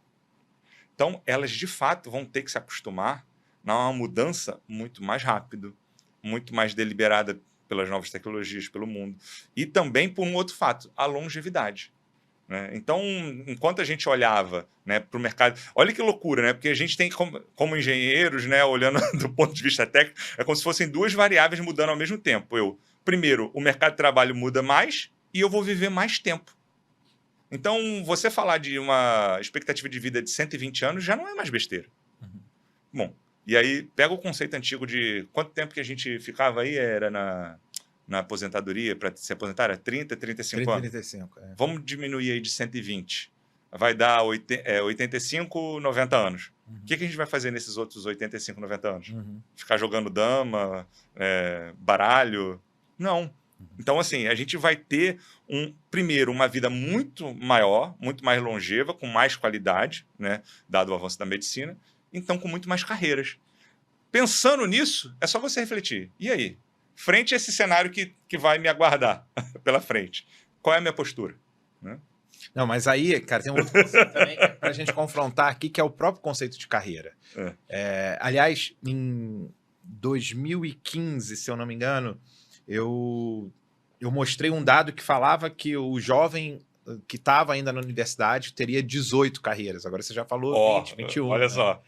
Então, elas de fato vão ter que se acostumar a uma mudança muito mais rápido, muito mais deliberada pelas novas tecnologias, pelo mundo. E também por um outro fato, a longevidade. Né? Então, enquanto a gente olhava, né, para o mercado... Olha que loucura, né? Porque a gente tem, como engenheiros, né, olhando do ponto de vista técnico, é como se fossem 2 variáveis mudando ao mesmo tempo. Primeiro, o mercado de trabalho muda mais e eu vou viver mais tempo. Então, você falar de uma expectativa de vida de 120 anos já não é mais besteira. Uhum. Bom, e aí pega o conceito antigo de quanto tempo que a gente ficava aí, era na aposentadoria, para se aposentar, era 30, 35 anos. 35, Vamos diminuir aí de 120. Vai dar 85, 90 anos. Uhum. O que a gente vai fazer nesses outros 85, 90 anos? Uhum. Ficar jogando dama, baralho? Não. Então, assim, a gente vai ter, primeiro, uma vida muito maior, muito mais longeva, com mais qualidade, né, dado o avanço da medicina, então com muito mais carreiras. Pensando nisso, é só você refletir. E aí? Frente a esse cenário que vai me aguardar pela frente, qual é a minha postura? Né? Não, mas aí, cara, tem um outro conceito também para a gente confrontar aqui, que é o próprio conceito de carreira. Aliás, em 2015, se eu não me engano, eu mostrei um dado que falava que o jovem que estava ainda na universidade teria 18 carreiras. Agora você já falou Ó, 20, 21. olha né? só.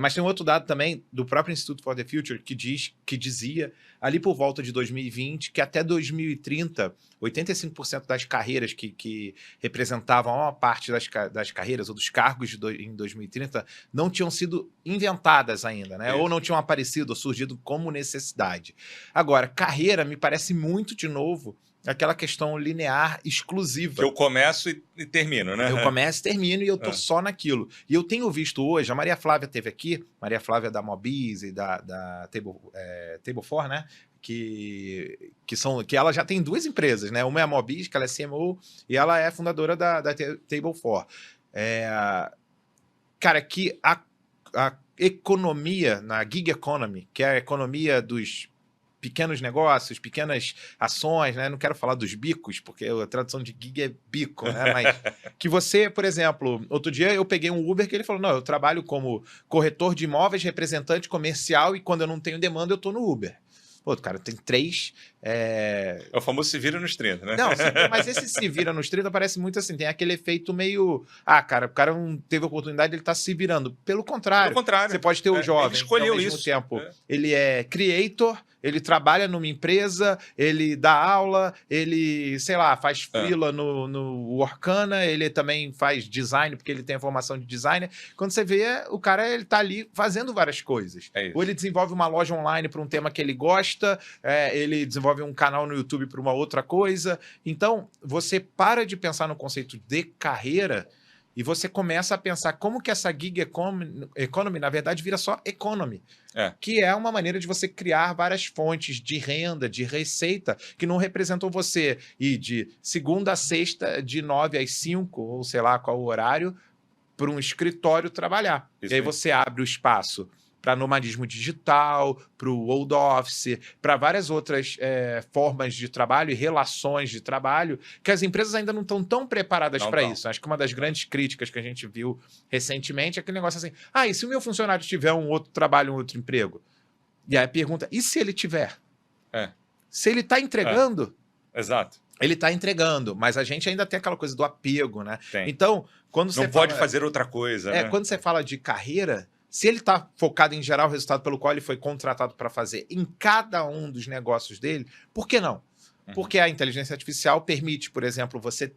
Mas tem um outro dado também do próprio Institute for the Future que dizia, ali por volta de 2020, que até 2030, 85% das carreiras que representavam uma parte das carreiras ou dos cargos em 2030 não tinham sido inventadas ainda, né? Ou não tinham aparecido ou surgido como necessidade. Agora, carreira me parece muito, de novo, aquela questão linear exclusiva. Que eu começo e termino, né? Eu começo, termino e eu tô só naquilo. E eu tenho visto hoje, a Maria Flávia teve aqui, Maria Flávia da Mobiz e da Table 4, né? Que ela já tem 2 empresas, né? Uma é a Mobiz, que ela é CMO, e ela é fundadora da Table 4. Cara, que a economia, na gig economy, que é a economia dos pequenos negócios, pequenas ações, né? Não quero falar dos bicos, porque a tradução de gig é bico, né? Mas que você, por exemplo, outro dia eu peguei um Uber que ele falou, não, eu trabalho como corretor de imóveis, representante comercial, e quando eu não tenho demanda, eu tô no Uber. Pô, cara, tem 3... É o famoso se vira nos 30, né? Não, mas esse se vira nos 30 parece muito assim, tem aquele efeito meio... cara, o cara não teve oportunidade, ele tá se virando. Pelo contrário, você pode ter o jovem, ele escolheu ao mesmo isso. tempo, ele é creator, ele trabalha numa empresa, ele dá aula, ele, sei lá, faz freela no Workana, ele também faz design, porque ele tem a formação de designer. Quando você vê, o cara, ele tá ali fazendo várias coisas. Ou ele desenvolve uma loja online para um tema que ele gosta, ele desenvolve um canal no YouTube para uma outra coisa. Então, você para de pensar no conceito de carreira e você começa a pensar como que essa gig economy, na verdade, vira só economy. Que é uma maneira de você criar várias fontes de renda, de receita, que não representam você ir de segunda a sexta, de 9 às 5, ou sei lá qual o horário, para um escritório trabalhar. Isso e aí você abre o espaço para nomadismo digital, para o old office, para várias outras formas de trabalho e relações de trabalho, que as empresas ainda não estão tão preparadas para isso. Acho que uma das grandes críticas que a gente viu recentemente é aquele negócio assim, e se o meu funcionário tiver um outro trabalho, um outro emprego? E aí a pergunta, e se ele tiver? Se ele está entregando... Exato. Ele está entregando, mas a gente ainda tem aquela coisa do apego, né? Tem. Então, quando você não pode fazer outra coisa, né? Quando você fala de carreira... Se ele está focado em gerar o resultado pelo qual ele foi contratado para fazer em cada um dos negócios dele, por que não? Porque a inteligência artificial permite, por exemplo, você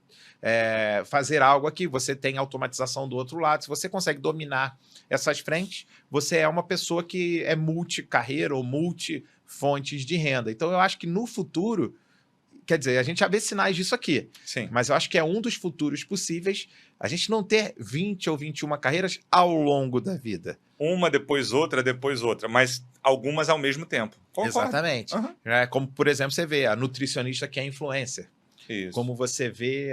fazer algo aqui, você tem automatização do outro lado. Se você consegue dominar essas frentes, você é uma pessoa que é multi-carreira ou multi-fontes de renda. Então, eu acho que no futuro... Quer dizer, a gente já vê sinais disso aqui. Sim. Mas eu acho que é um dos futuros possíveis a gente não ter 20 ou 21 carreiras ao longo da vida. Uma depois outra, mas algumas ao mesmo tempo. Concordo. Exatamente. Como, por exemplo, você vê a nutricionista que é influencer. Isso. Como você vê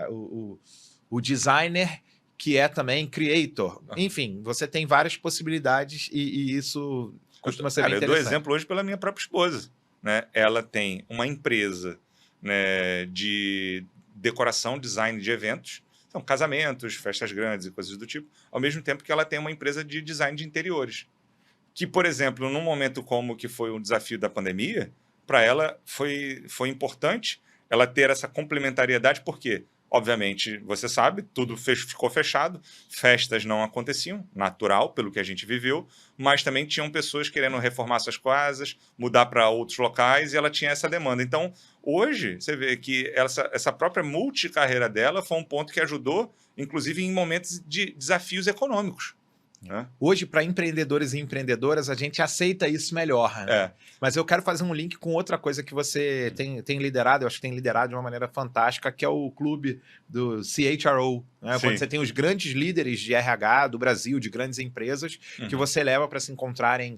o designer que é também creator. Enfim, você tem várias possibilidades e isso costuma ser bem interessante. Eu dou exemplo hoje pela minha própria esposa. Né? Ela tem uma empresa, né, de decoração, design de eventos, são casamentos, festas grandes e coisas do tipo, ao mesmo tempo que ela tem uma empresa de design de interiores. Que, por exemplo, num momento como que foi um desafio da pandemia, para ela foi importante ela ter essa complementariedade, porque, obviamente, você sabe, tudo ficou fechado, festas não aconteciam, natural, pelo que a gente viveu, mas também tinham pessoas querendo reformar suas casas, mudar para outros locais, e ela tinha essa demanda. Então, hoje, você vê que essa própria multicarreira dela foi um ponto que ajudou, inclusive em momentos de desafios econômicos. Hoje, para empreendedores e empreendedoras, a gente aceita isso melhor. Né? Mas eu quero fazer um link com outra coisa que você tem liderado, eu acho que tem liderado de uma maneira fantástica, que é o clube do CHRO. Né? Quando você tem os grandes líderes de RH do Brasil, de grandes empresas, que você leva para se encontrarem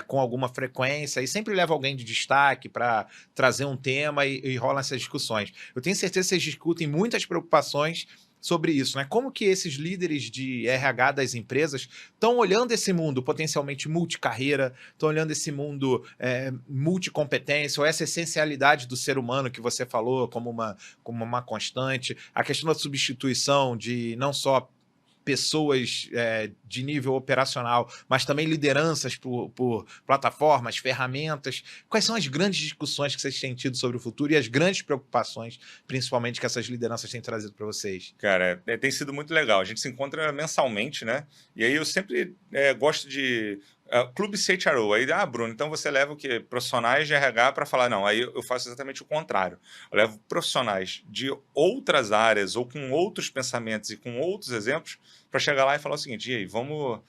com alguma frequência e sempre leva alguém de destaque para trazer um tema e rolam essas discussões. Eu tenho certeza que vocês discutem muitas preocupações sobre isso, né? Como que esses líderes de RH das empresas estão olhando esse mundo potencialmente multicarreira, estão olhando esse mundo multicompetência, ou essa essencialidade do ser humano que você falou como uma constante, a questão da substituição de não só pessoas de nível operacional, mas também lideranças por plataformas, ferramentas. Quais são as grandes discussões que vocês têm tido sobre o futuro e as grandes preocupações, principalmente, que essas lideranças têm trazido para vocês? Cara, tem sido muito legal. A gente se encontra mensalmente, né? E aí eu sempre gosto de... Clube CHRO. Aí, Bruno, então você leva o quê? Profissionais de RH para falar. Não, aí eu faço exatamente o contrário. Eu levo profissionais de outras áreas ou com outros pensamentos e com outros exemplos para chegar lá e falar o seguinte: e aí, vamos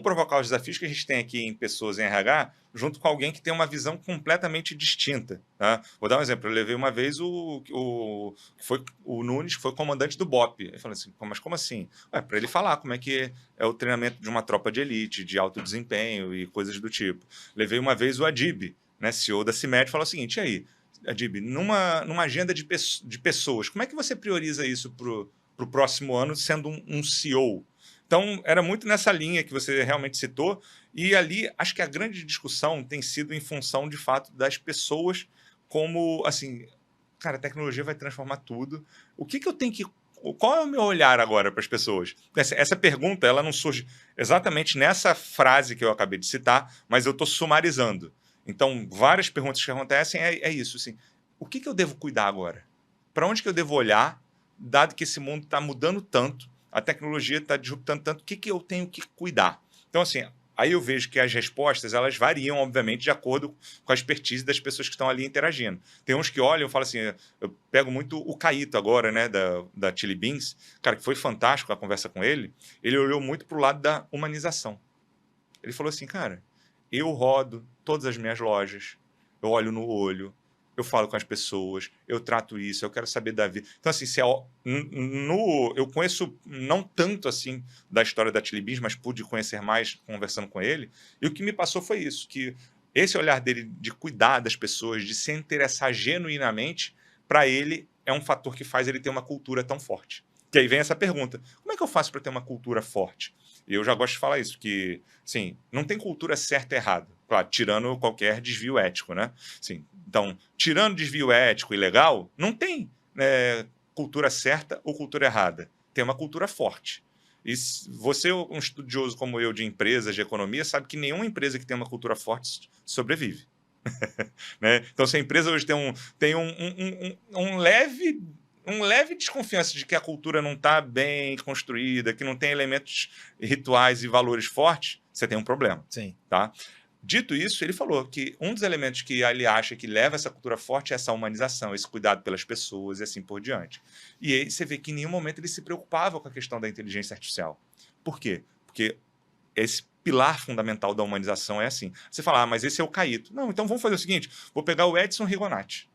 provocar os desafios que a gente tem aqui em pessoas em RH junto com alguém que tem uma visão completamente distinta. Tá? Vou dar um exemplo. Eu levei uma vez o Nunes, que foi comandante do BOP. Ele falou assim, mas como assim? Para ele falar como é que é o treinamento de uma tropa de elite, de alto desempenho e coisas do tipo. Levei uma vez o Adib, né, CEO da CIMED, falou o seguinte: e aí, Adib, numa agenda de pessoas, como é que você prioriza isso para o próximo ano sendo um CEO? Então, era muito nessa linha que você realmente citou, e ali acho que a grande discussão tem sido em função, de fato, das pessoas como, assim, cara, a tecnologia vai transformar tudo. O que eu tenho que... Qual é o meu olhar agora para as pessoas? Essa pergunta, ela não surge exatamente nessa frase que eu acabei de citar, mas eu estou sumarizando. Então, várias perguntas que acontecem é isso, assim, o que eu devo cuidar agora? Para onde que eu devo olhar, dado que esse mundo está mudando tanto, a tecnologia está disruptando tanto, o que eu tenho que cuidar? Então, assim, aí eu vejo que as respostas, elas variam, obviamente, de acordo com a expertise das pessoas que estão ali interagindo. Tem uns que olham e falam assim, eu pego muito o Caíto agora, né, da Chili Beans, cara, que foi fantástico a conversa com ele olhou muito para o lado da humanização. Ele falou assim, cara, eu rodo todas as minhas lojas, eu olho no olho, eu falo com as pessoas, eu trato isso, eu quero saber da vida. Então, assim, eu conheço não tanto assim da história da Chili Beans, mas pude conhecer mais conversando com ele, e o que me passou foi isso, que esse olhar dele de cuidar das pessoas, de se interessar genuinamente, para ele é um fator que faz ele ter uma cultura tão forte. Que aí vem essa pergunta, como é que eu faço para ter uma cultura forte? E eu já gosto de falar isso, que, sim, não tem cultura certa e errada. Claro, tirando qualquer desvio ético, né? Sim, então, tirando desvio ético e legal, não tem cultura certa ou cultura errada. Tem uma cultura forte. E você, um estudioso como eu de empresas, de economia, sabe que nenhuma empresa que tem uma cultura forte sobrevive. Né? Então, se a empresa hoje tem um leve desconfiança de que a cultura não está bem construída, que não tem elementos rituais e valores fortes, você tem um problema. Sim. Tá? Dito isso, ele falou que um dos elementos que ele acha que leva essa cultura forte é essa humanização, esse cuidado pelas pessoas e assim por diante. E aí você vê que em nenhum momento ele se preocupava com a questão da inteligência artificial. Por quê? Porque esse pilar fundamental da humanização é assim. Você fala, mas esse é o Caíto. Não, então vamos fazer o seguinte, vou pegar o Edson Rigonati.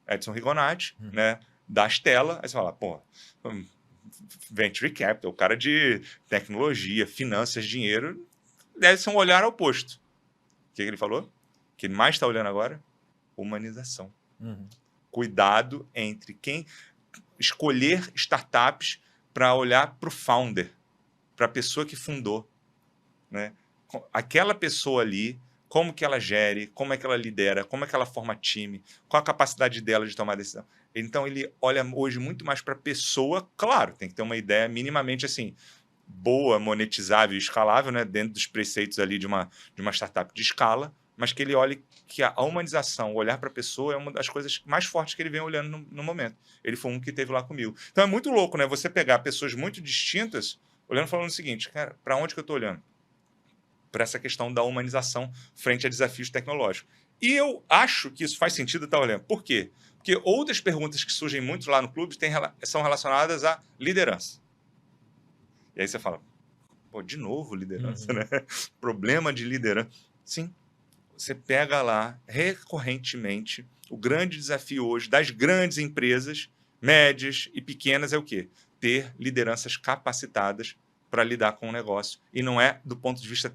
Edson Rigonati, né, da Stella, aí você fala, pô, Venture Capital, o cara de tecnologia, finanças, dinheiro, deve ser um olhar oposto. O que ele falou? O que ele mais está olhando agora? Humanização. Cuidado entre quem escolher startups para olhar para o founder, para a pessoa que fundou. Né? Aquela pessoa ali, como que ela gere, como é que ela lidera, como é que ela forma time, qual a capacidade dela de tomar decisão. Então, ele olha hoje muito mais para a pessoa, claro, tem que ter uma ideia minimamente assim, boa, monetizável e escalável, né, dentro dos preceitos ali de uma startup de escala, mas que ele olhe que a humanização, o olhar para a pessoa é uma das coisas mais fortes que ele vem olhando no momento. Ele foi um que esteve lá comigo. Então é muito louco, né? Você pegar pessoas muito distintas, olhando e falando o seguinte, cara, para onde que eu estou olhando? Para essa questão da humanização frente a desafios tecnológicos. E eu acho que isso faz sentido estar olhando. Por quê? Porque outras perguntas que surgem muito lá no clube são relacionadas à liderança. E aí você fala, pô, de novo liderança, né? Problema de liderança. Sim, você pega lá, recorrentemente, o grande desafio hoje das grandes empresas, médias e pequenas, é o quê? Ter lideranças capacitadas para lidar com o negócio. E não é do ponto de vista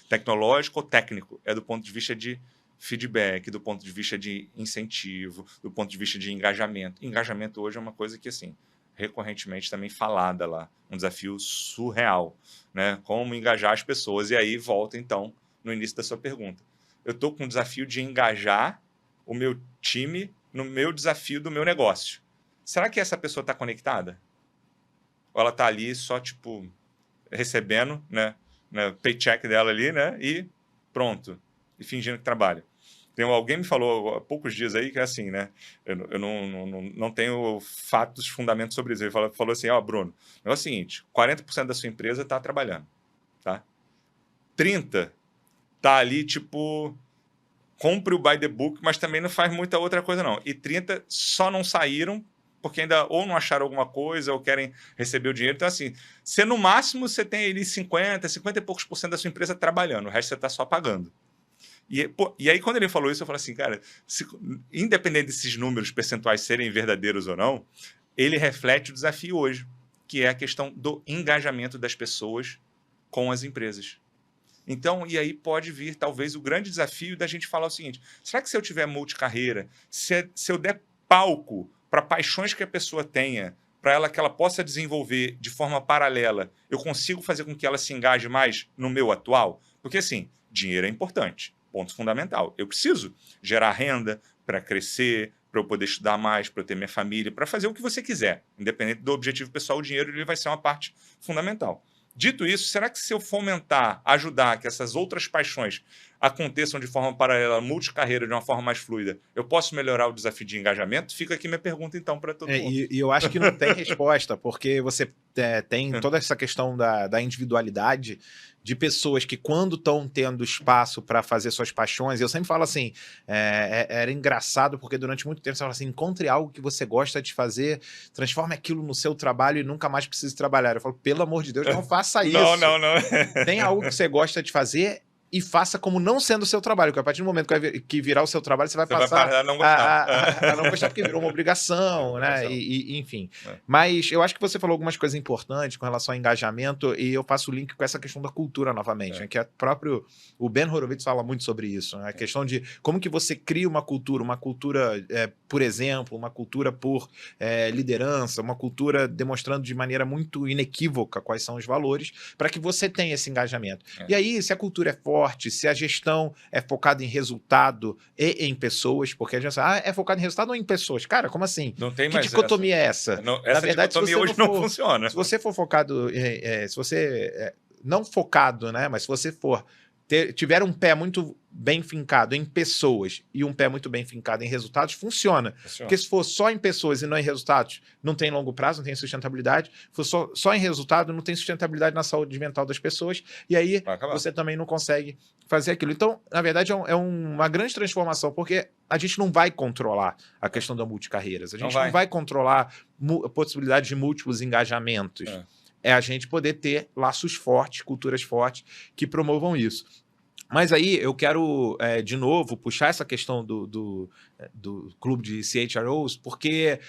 tecnológico ou técnico, é do ponto de vista de feedback, do ponto de vista de incentivo, do ponto de vista de engajamento. Engajamento hoje é uma coisa que, assim, recorrentemente também falada lá, um desafio surreal, né? Como engajar as pessoas. E aí volta, então, no início da sua pergunta. Eu estou com o desafio de engajar o meu time no meu desafio do meu negócio. Será que essa pessoa está conectada? Ou ela está ali só, tipo, recebendo, né, paycheck dela ali, né, e pronto, e fingindo que trabalha. Alguém me falou há poucos dias aí que é assim, né? Eu não tenho fatos, fundamentos sobre isso. Ele falou assim, ó, Bruno, é o seguinte, 40% da sua empresa está trabalhando, tá? 30% tá ali, tipo, compre o by the book, mas também não faz muita outra coisa, não. E 30% só não saíram porque ainda ou não acharam alguma coisa ou querem receber o dinheiro. Então, assim, no máximo você tem ali 50 e poucos por cento da sua empresa trabalhando, o resto você está só pagando. E aí, quando ele falou isso, eu falei assim, cara, independente desses números percentuais serem verdadeiros ou não, ele reflete o desafio hoje, que é a questão do engajamento das pessoas com as empresas. Então, e aí pode vir, talvez, o grande desafio da gente falar o seguinte, será que se eu tiver multicarreira, se eu der palco para paixões que a pessoa tenha, para que ela possa desenvolver de forma paralela, eu consigo fazer com que ela se engaje mais no meu atual? Porque, assim, dinheiro é importante. Ponto fundamental. Eu preciso gerar renda para crescer, para eu poder estudar mais, para eu ter minha família, para fazer o que você quiser. Independente do objetivo pessoal, o dinheiro ele vai ser uma parte fundamental. Dito isso, será que se eu fomentar, ajudar que essas outras paixões aconteçam de forma paralela, multicarreira, de uma forma mais fluida, eu posso melhorar o desafio de engajamento? Fica aqui minha pergunta, então, para todo mundo. E eu acho que não tem resposta, porque você tem toda essa questão da individualidade de pessoas que, quando estão tendo espaço para fazer suas paixões, eu sempre falo assim, era engraçado, porque durante muito tempo você fala assim, encontre algo que você gosta de fazer, transforme aquilo no seu trabalho e nunca mais precise trabalhar. Eu falo, pelo amor de Deus, não faça isso. Não. Tem algo que você gosta de fazer e faça como não sendo o seu trabalho, porque a partir do momento que virar o seu trabalho, você vai passar a não gostar. A não gostar, porque virou uma obrigação, né? Enfim. Mas eu acho que você falou algumas coisas importantes com relação ao engajamento, e eu faço o link com essa questão da cultura novamente, né? Que o Ben Horowitz fala muito sobre isso, né? A questão de como que você cria uma cultura por exemplo, uma cultura por liderança, uma cultura demonstrando de maneira muito inequívoca quais são os valores, para que você tenha esse engajamento. E aí, se a cultura é forte, se a gestão é focada em resultado e em pessoas, porque a gente é focado em resultado ou em pessoas? Cara, como assim? Não tem que mais dicotomia é essa? Na verdade, dicotomia hoje não funciona. Se você for focado, se você não focado, né? Mas se você tiver um pé muito bem fincado em pessoas e um pé muito bem fincado em resultados, funciona. Porque se for só em pessoas e não em resultados, não tem longo prazo, não tem sustentabilidade. Se for só em resultado, não tem sustentabilidade na saúde mental das pessoas, e aí você também não consegue fazer aquilo. Então, na verdade, é uma grande transformação, porque a gente não vai controlar a questão da multicarreiras, a gente não vai controlar a possibilidade de múltiplos engajamentos. É a gente poder ter laços fortes, culturas fortes que promovam isso. Mas aí eu quero, de novo, puxar essa questão do clube de CHROs, porque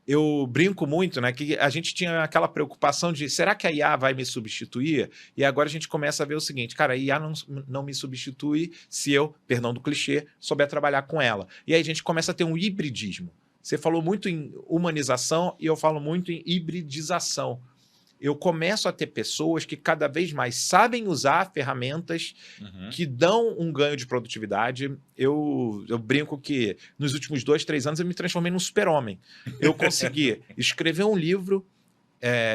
eu brinco muito, né, que a gente tinha aquela preocupação de, será que a IA vai me substituir? E agora a gente começa a ver o seguinte, cara, a IA não me substitui se eu, perdão do clichê, souber trabalhar com ela. E aí a gente começa a ter um hibridismo. Você falou muito em humanização e eu falo muito em hibridização. Eu começo a ter pessoas que cada vez mais sabem usar ferramentas que dão um ganho de produtividade. Eu brinco que nos últimos 2, 3 anos eu me transformei num super-homem. Eu consegui escrever um livro,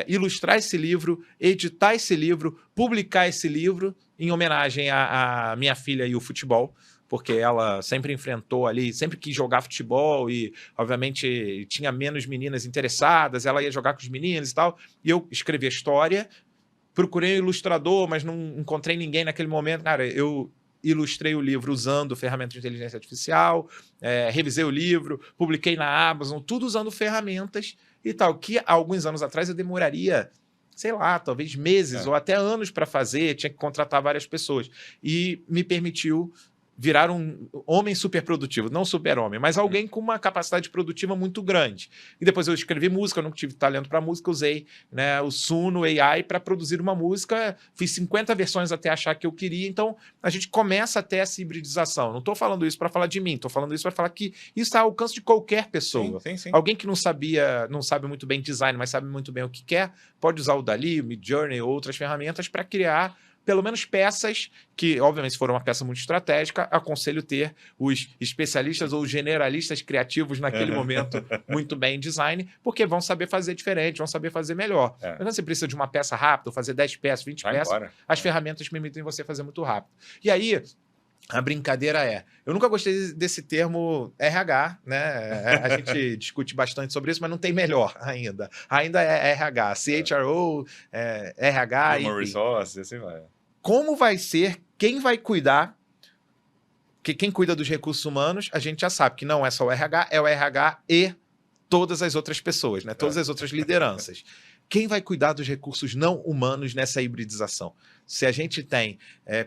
ilustrar esse livro, editar esse livro, publicar esse livro em homenagem à minha filha e o futebol, porque ela sempre enfrentou ali, sempre quis jogar futebol e, obviamente, tinha menos meninas interessadas, ela ia jogar com os meninos e tal, e eu escrevi a história, procurei um ilustrador, mas não encontrei ninguém naquele momento. Cara, eu ilustrei o livro usando ferramentas de inteligência artificial, revisei o livro, publiquei na Amazon, tudo usando ferramentas e tal, que há alguns anos atrás eu demoraria, sei lá, talvez meses ou até anos para fazer, tinha que contratar várias pessoas, e me permitiu virar um homem super produtivo, não super-homem, mas alguém com uma capacidade produtiva muito grande. E depois eu escrevi música, eu não tive talento para música, usei, né, o Suno AI para produzir uma música, fiz 50 versões até achar que eu queria, então a gente começa a ter essa hibridização. Não estou falando isso para falar de mim, estou falando isso para falar que isso está ao alcance de qualquer pessoa. Sim. Alguém que não sabe muito bem design, mas sabe muito bem o que quer, pode usar o Dali, o Midjourney ou outras ferramentas para criar pelo menos peças que, obviamente, se for uma peça muito estratégica, aconselho ter os especialistas ou generalistas criativos naquele momento muito bem em design, porque vão saber fazer diferente, vão saber fazer melhor. Mas quando você precisa de uma peça rápida, fazer 10 peças, 20 peças, as ferramentas permitem você fazer muito rápido. E aí, a brincadeira eu nunca gostei desse termo RH, né? A gente discute bastante sobre isso, mas não tem melhor ainda. Ainda é RH, CHRO, RH, Human Resources, assim vai. Como vai ser, quem vai cuidar, que quem cuida dos recursos humanos, a gente já sabe que não é só o RH, é o RH e todas as outras pessoas, né? Todas as outras lideranças. Quem vai cuidar dos recursos não humanos nessa hibridização? Se a gente tem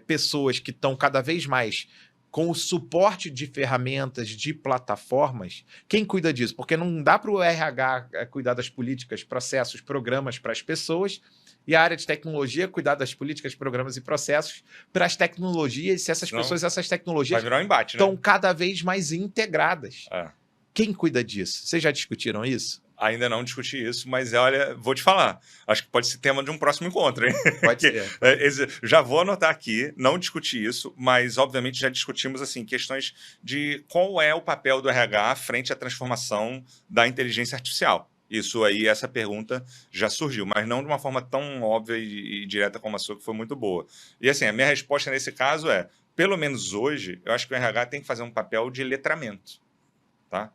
pessoas que estão cada vez mais com o suporte de ferramentas, de plataformas, quem cuida disso? Porque não dá para o RH cuidar das políticas, processos, programas para as pessoas, e a área de tecnologia cuidar das políticas, programas e processos para as tecnologias, se essas pessoas, essas tecnologias vai virar um embate, estão cada vez mais integradas. É. Quem cuida disso? Vocês já discutiram isso? Ainda não discuti isso, mas olha, vou te falar. Acho que pode ser tema de um próximo encontro, hein? Pode ser. Já vou anotar aqui, não discuti isso, mas obviamente já discutimos assim questões de qual é o papel do RH frente à transformação da inteligência artificial. Isso aí, essa pergunta já surgiu, mas não de uma forma tão óbvia e direta como a sua, que foi muito boa. E assim, a minha resposta nesse caso pelo menos hoje, eu acho que o RH tem que fazer um papel de letramento, tá?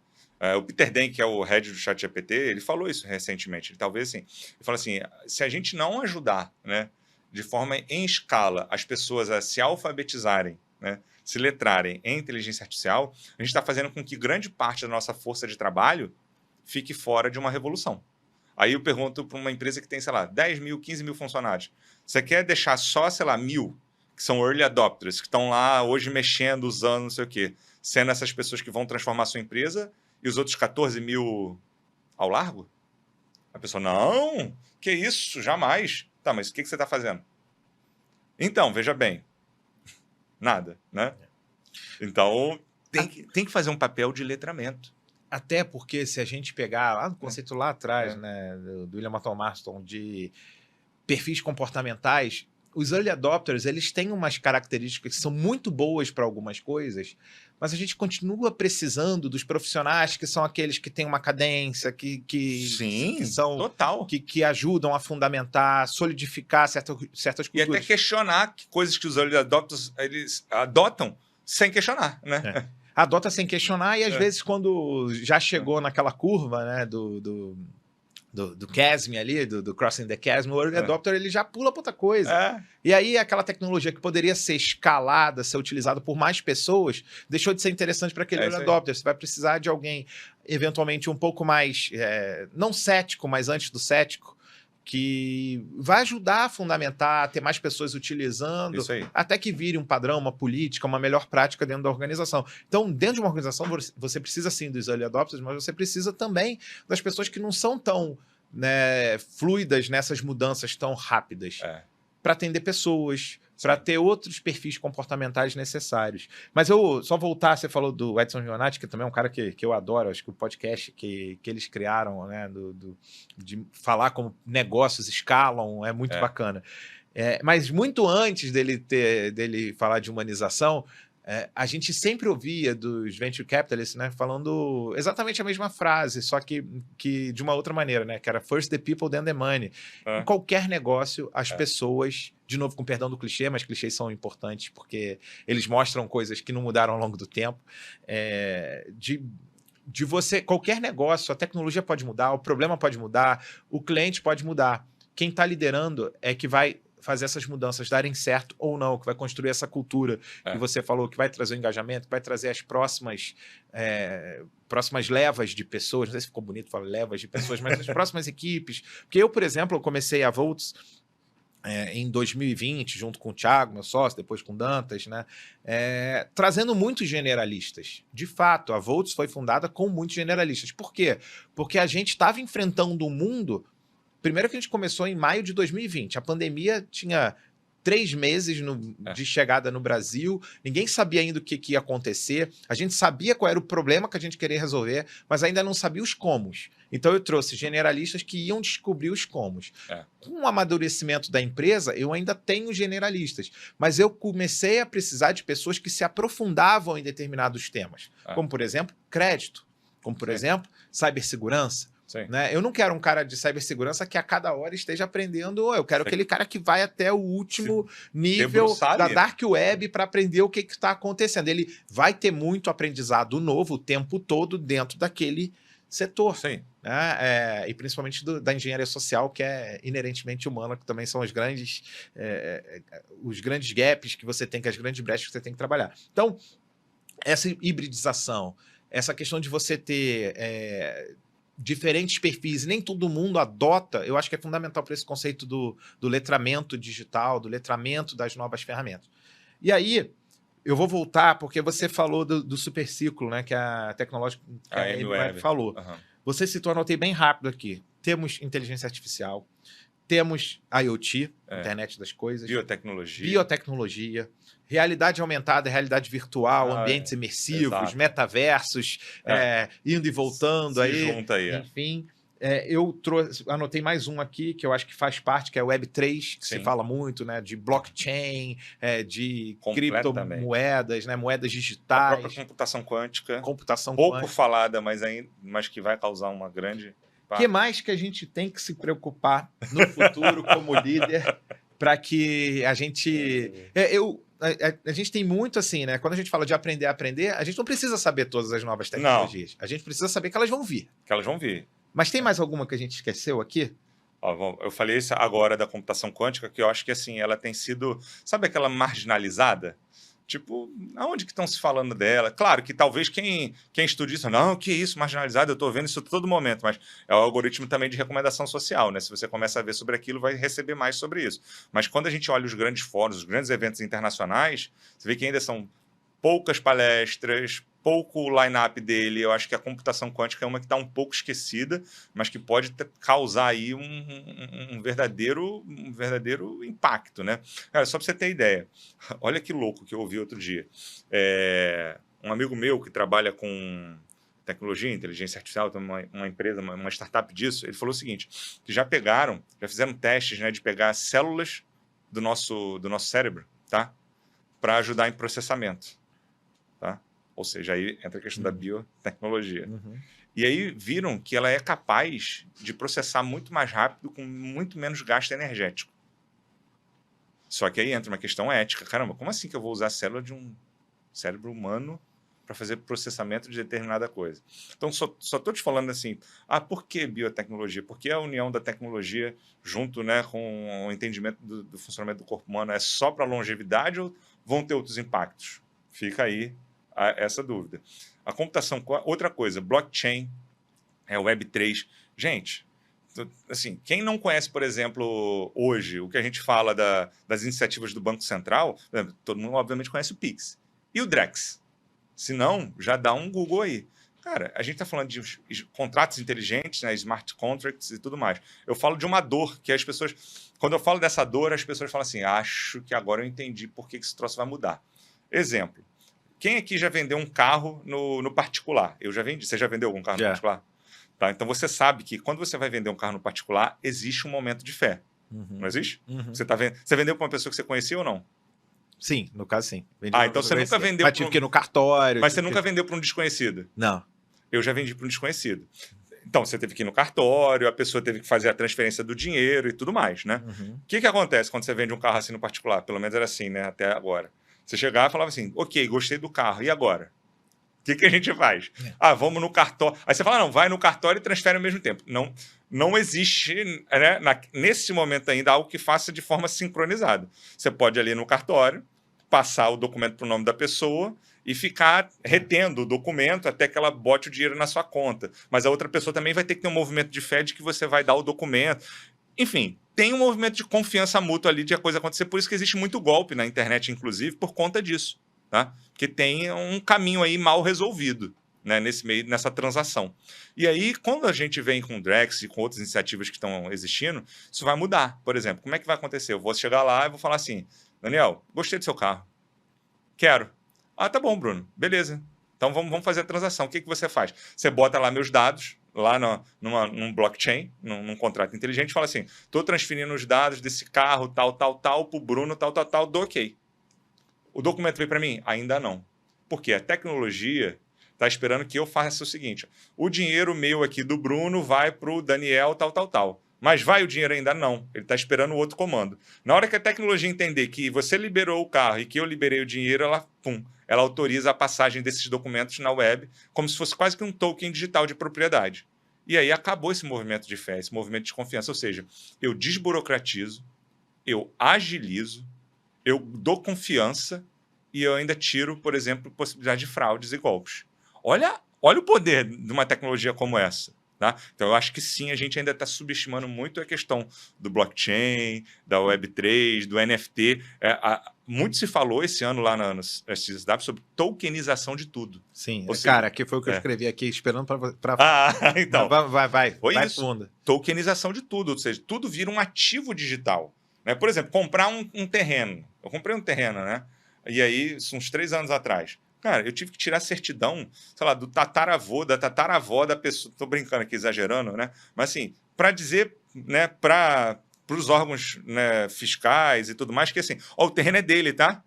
O Peter Denk, que é o head do ChatGPT, ele falou isso recentemente. Ele talvez assim, ele fala assim, se a gente não ajudar, né, de forma em escala as pessoas a se alfabetizarem, né, se letrarem em inteligência artificial, a gente está fazendo com que grande parte da nossa força de trabalho fique fora de uma revolução. Aí eu pergunto para uma empresa que tem, sei lá, 10 mil, 15 mil funcionários. Você quer deixar só, sei lá, 1.000, que são early adopters, que estão lá hoje mexendo, usando, não sei o quê, sendo essas pessoas que vão transformar a sua empresa, e os outros 14 mil ao largo? A pessoa, não, que isso, jamais. Tá, mas o que você está fazendo? Então, veja bem, nada, né? Então, tem que fazer um papel de letramento. Até porque se a gente pegar lá no conceito lá atrás, né, do William Maton Marston, de perfis comportamentais, os early adopters, eles têm umas características que são muito boas para algumas coisas, mas a gente continua precisando dos profissionais que são aqueles que têm uma cadência, Sim, que são total. Que ajudam a fundamentar, solidificar certas culturas. E até questionar coisas que os early adopters eles adotam sem questionar, né? Adota sem questionar, e às vezes quando já chegou naquela curva, né, do chasm ali, do crossing the chasm, o early adopter ele já pula para outra coisa. E aí aquela tecnologia que poderia ser escalada, ser utilizada por mais pessoas, deixou de ser interessante para aquele early adopter. Você vai precisar de alguém, eventualmente, um pouco mais, não cético, mas antes do cético, que vai ajudar a fundamentar, a ter mais pessoas utilizando, até que vire um padrão, uma política, uma melhor prática dentro da organização. Então, dentro de uma organização, você precisa sim dos early adopters, mas você precisa também das pessoas que não são tão, né, fluidas nessas mudanças tão rápidas, para atender pessoas, para ter outros perfis comportamentais necessários. Mas eu só voltar, você falou do Edson Gionati, que também é um cara que eu adoro, acho que o podcast que eles criaram, né, de falar como negócios escalam, é muito bacana. Mas muito antes dele falar de humanização, a gente sempre ouvia dos venture capitalists, né, falando exatamente a mesma frase, só que de uma outra maneira, né, que era first the people, then the money. Em qualquer negócio, as pessoas, de novo com perdão do clichê, mas clichês são importantes porque eles mostram coisas que não mudaram ao longo do tempo, de você, qualquer negócio, a tecnologia pode mudar, o problema pode mudar, o cliente pode mudar. Quem está liderando é que vai fazer essas mudanças darem certo ou não, que vai construir essa cultura que você falou, que vai trazer o engajamento, que vai trazer as próximas levas de pessoas, não sei se ficou bonito falar levas de pessoas, mas as próximas equipes. Porque eu, por exemplo, comecei a Volts em 2020, junto com o Thiago, meu sócio, depois com o Dantas, né, trazendo muitos generalistas. De fato, a Volts foi fundada com muitos generalistas. Por quê? Porque a gente estava enfrentando um mundo. Primeiro que a gente começou em maio de 2020. A pandemia tinha 3 meses de chegada no Brasil. Ninguém sabia ainda o que ia acontecer. A gente sabia qual era o problema que a gente queria resolver, mas ainda não sabia os comos. Então eu trouxe generalistas que iam descobrir os comos. Com o amadurecimento da empresa, eu ainda tenho generalistas, mas eu comecei a precisar de pessoas que se aprofundavam em determinados temas, como, por exemplo, crédito, como, por exemplo, cibersegurança. Né? Eu não quero um cara de cibersegurança que a cada hora esteja aprendendo, eu quero aquele cara que vai até o último nível da Dark Web para aprender o que está acontecendo. Ele vai ter muito aprendizado novo o tempo todo dentro daquele setor. Né? E principalmente da engenharia social, que é inerentemente humana, que também são os grandes gaps que você tem, as grandes brechas que você tem que trabalhar. Então, essa hibridização, essa questão de você ter diferentes perfis, e nem todo mundo adota, eu acho que é fundamental para esse conceito do letramento digital, do letramento das novas ferramentas. E aí, eu vou voltar, porque você falou do superciclo, né, que a tecnológica falou. Você citou, anotei bem rápido aqui. Temos inteligência artificial, temos IoT, internet das coisas, biotecnologia, realidade aumentada, realidade virtual, ambientes imersivos, metaversos, indo e voltando enfim. Eu anotei mais um aqui, que eu acho que faz parte, que é o Web3, que se fala muito, né, de blockchain, de criptomoedas, né, moedas digitais. A própria computação quântica. Pouco falada, mas que vai causar uma grande... O que mais que a gente tem que se preocupar no futuro como líder para que a gente... A gente tem muito assim, né? Quando a gente fala de aprender a aprender, a gente não precisa saber todas as novas tecnologias. A gente precisa saber que elas vão vir. Mas tem mais alguma que a gente esqueceu aqui? Eu falei isso agora da computação quântica, que eu acho que assim, ela tem sido... Sabe aquela marginalizada? Tipo, aonde que estão se falando dela? Claro que talvez quem estude isso, não, que isso, marginalizado, eu estou vendo isso a todo momento, mas é o algoritmo também de recomendação social, né? Se você começa a ver sobre aquilo, vai receber mais sobre isso. Mas quando a gente olha os grandes fóruns, os grandes eventos internacionais, você vê que ainda são poucas palestras, pouco line-up dele. Eu acho que a computação quântica é uma que está um pouco esquecida, mas que pode causar aí um verdadeiro impacto, né? Cara, só para você ter ideia, olha que louco que eu ouvi outro dia. Um amigo meu que trabalha com tecnologia, inteligência artificial, tem uma empresa, uma startup disso, ele falou o seguinte, que já fizeram testes, né, de pegar células do nosso cérebro, tá? Para ajudar em processamento. Tá? Ou seja, aí entra a questão da biotecnologia. E aí viram que ela é capaz de processar muito mais rápido, com muito menos gasto energético. Só que aí entra uma questão ética. Caramba, como assim que eu vou usar a célula de um cérebro humano para fazer processamento de determinada coisa? Então, só estou te falando assim, por que biotecnologia? Por que a união da tecnologia junto, né, com o entendimento do funcionamento do corpo humano é só para longevidade ou vão ter outros impactos? Fica aí essa dúvida. A computação, outra coisa, blockchain, Web3. Gente, assim, quem não conhece, por exemplo, hoje, o que a gente fala das iniciativas do Banco Central, todo mundo obviamente conhece o Pix. E o Drex? Se não, já dá um Google aí. Cara, a gente está falando de contratos inteligentes, né, smart contracts e tudo mais. Eu falo de uma dor que as pessoas... Quando eu falo dessa dor, as pessoas falam assim, acho que agora eu entendi por que esse troço vai mudar. Exemplo. Quem aqui já vendeu um carro no particular? Eu já vendi. Você já vendeu algum carro no particular? Tá, então você sabe que quando você vai vender um carro no particular, existe um momento de fé. Não existe? Você vendeu para uma pessoa que você conhecia ou não? Sim, no caso sim. Então você nunca vendeu... Mas tive que ir no cartório. Mas você nunca vendeu para um desconhecido? Não. Eu já vendi para um desconhecido. Então, você teve que ir no cartório, a pessoa teve que fazer a transferência do dinheiro e tudo mais, né? O que acontece quando você vende um carro assim no particular? Pelo menos era assim, né? Até agora. Você chegava e falava assim, ok, gostei do carro, e agora? O que a gente faz? Vamos no cartório. Aí você fala, não, vai no cartório e transfere ao mesmo tempo. Não existe, né, nesse momento ainda, algo que faça de forma sincronizada. Você pode ir ali no cartório, passar o documento para o nome da pessoa e ficar retendo o documento até que ela bote o dinheiro na sua conta. Mas a outra pessoa também vai ter que ter um movimento de fé de que você vai dar o documento. Enfim, tem um movimento de confiança mútua ali de a coisa acontecer. Por isso que existe muito golpe na internet, inclusive, por conta disso. Tá? Porque tem um caminho aí mal resolvido, né, nessa transação. E aí, quando a gente vem com o Drex e com outras iniciativas que estão existindo, isso vai mudar. Por exemplo, como é que vai acontecer? Eu vou chegar lá e vou falar assim, Daniel, gostei do seu carro. Quero. Tá bom, Bruno. Beleza. Então vamos fazer a transação. O que você faz? Você bota lá meus dados, lá num blockchain, num contrato inteligente, e fala assim, estou transferindo os dados desse carro tal, tal, tal, para o Bruno tal, tal, tal, do ok. O documento veio para mim? Ainda não. Porque a tecnologia está esperando que eu faça o seguinte, o dinheiro meu aqui do Bruno vai para o Daniel tal, tal, tal. Mas vai o dinheiro ainda? Não. Ele está esperando o outro comando. Na hora que a tecnologia entender que você liberou o carro e que eu liberei o dinheiro, ela, pum, ela autoriza a passagem desses documentos na web, como se fosse quase que um token digital de propriedade. E aí acabou esse movimento de fé, esse movimento de confiança. Ou seja, eu desburocratizo, eu agilizo, eu dou confiança e eu ainda tiro, por exemplo, possibilidade de fraudes e golpes. Olha o poder de uma tecnologia como essa. Tá? Então, eu acho que sim, a gente ainda está subestimando muito a questão do blockchain, da Web3, do NFT. Muito se falou esse ano lá no SXSW sobre tokenização de tudo. Sim, Ou seja, cara, que foi o que eu escrevi aqui, esperando para... então. Vai Foi isso. funda. Tokenização de tudo, ou seja, tudo vira um ativo digital. Né? Por exemplo, comprar um terreno. Eu comprei um terreno, né? E aí, uns 3 anos atrás. Cara, eu tive que tirar a certidão, sei lá, do tataravô, da tataravó da pessoa. Tô brincando aqui, exagerando, né? Mas assim, para dizer, né, para os órgãos, né, fiscais e tudo mais, que assim, ó, o terreno é dele, tá?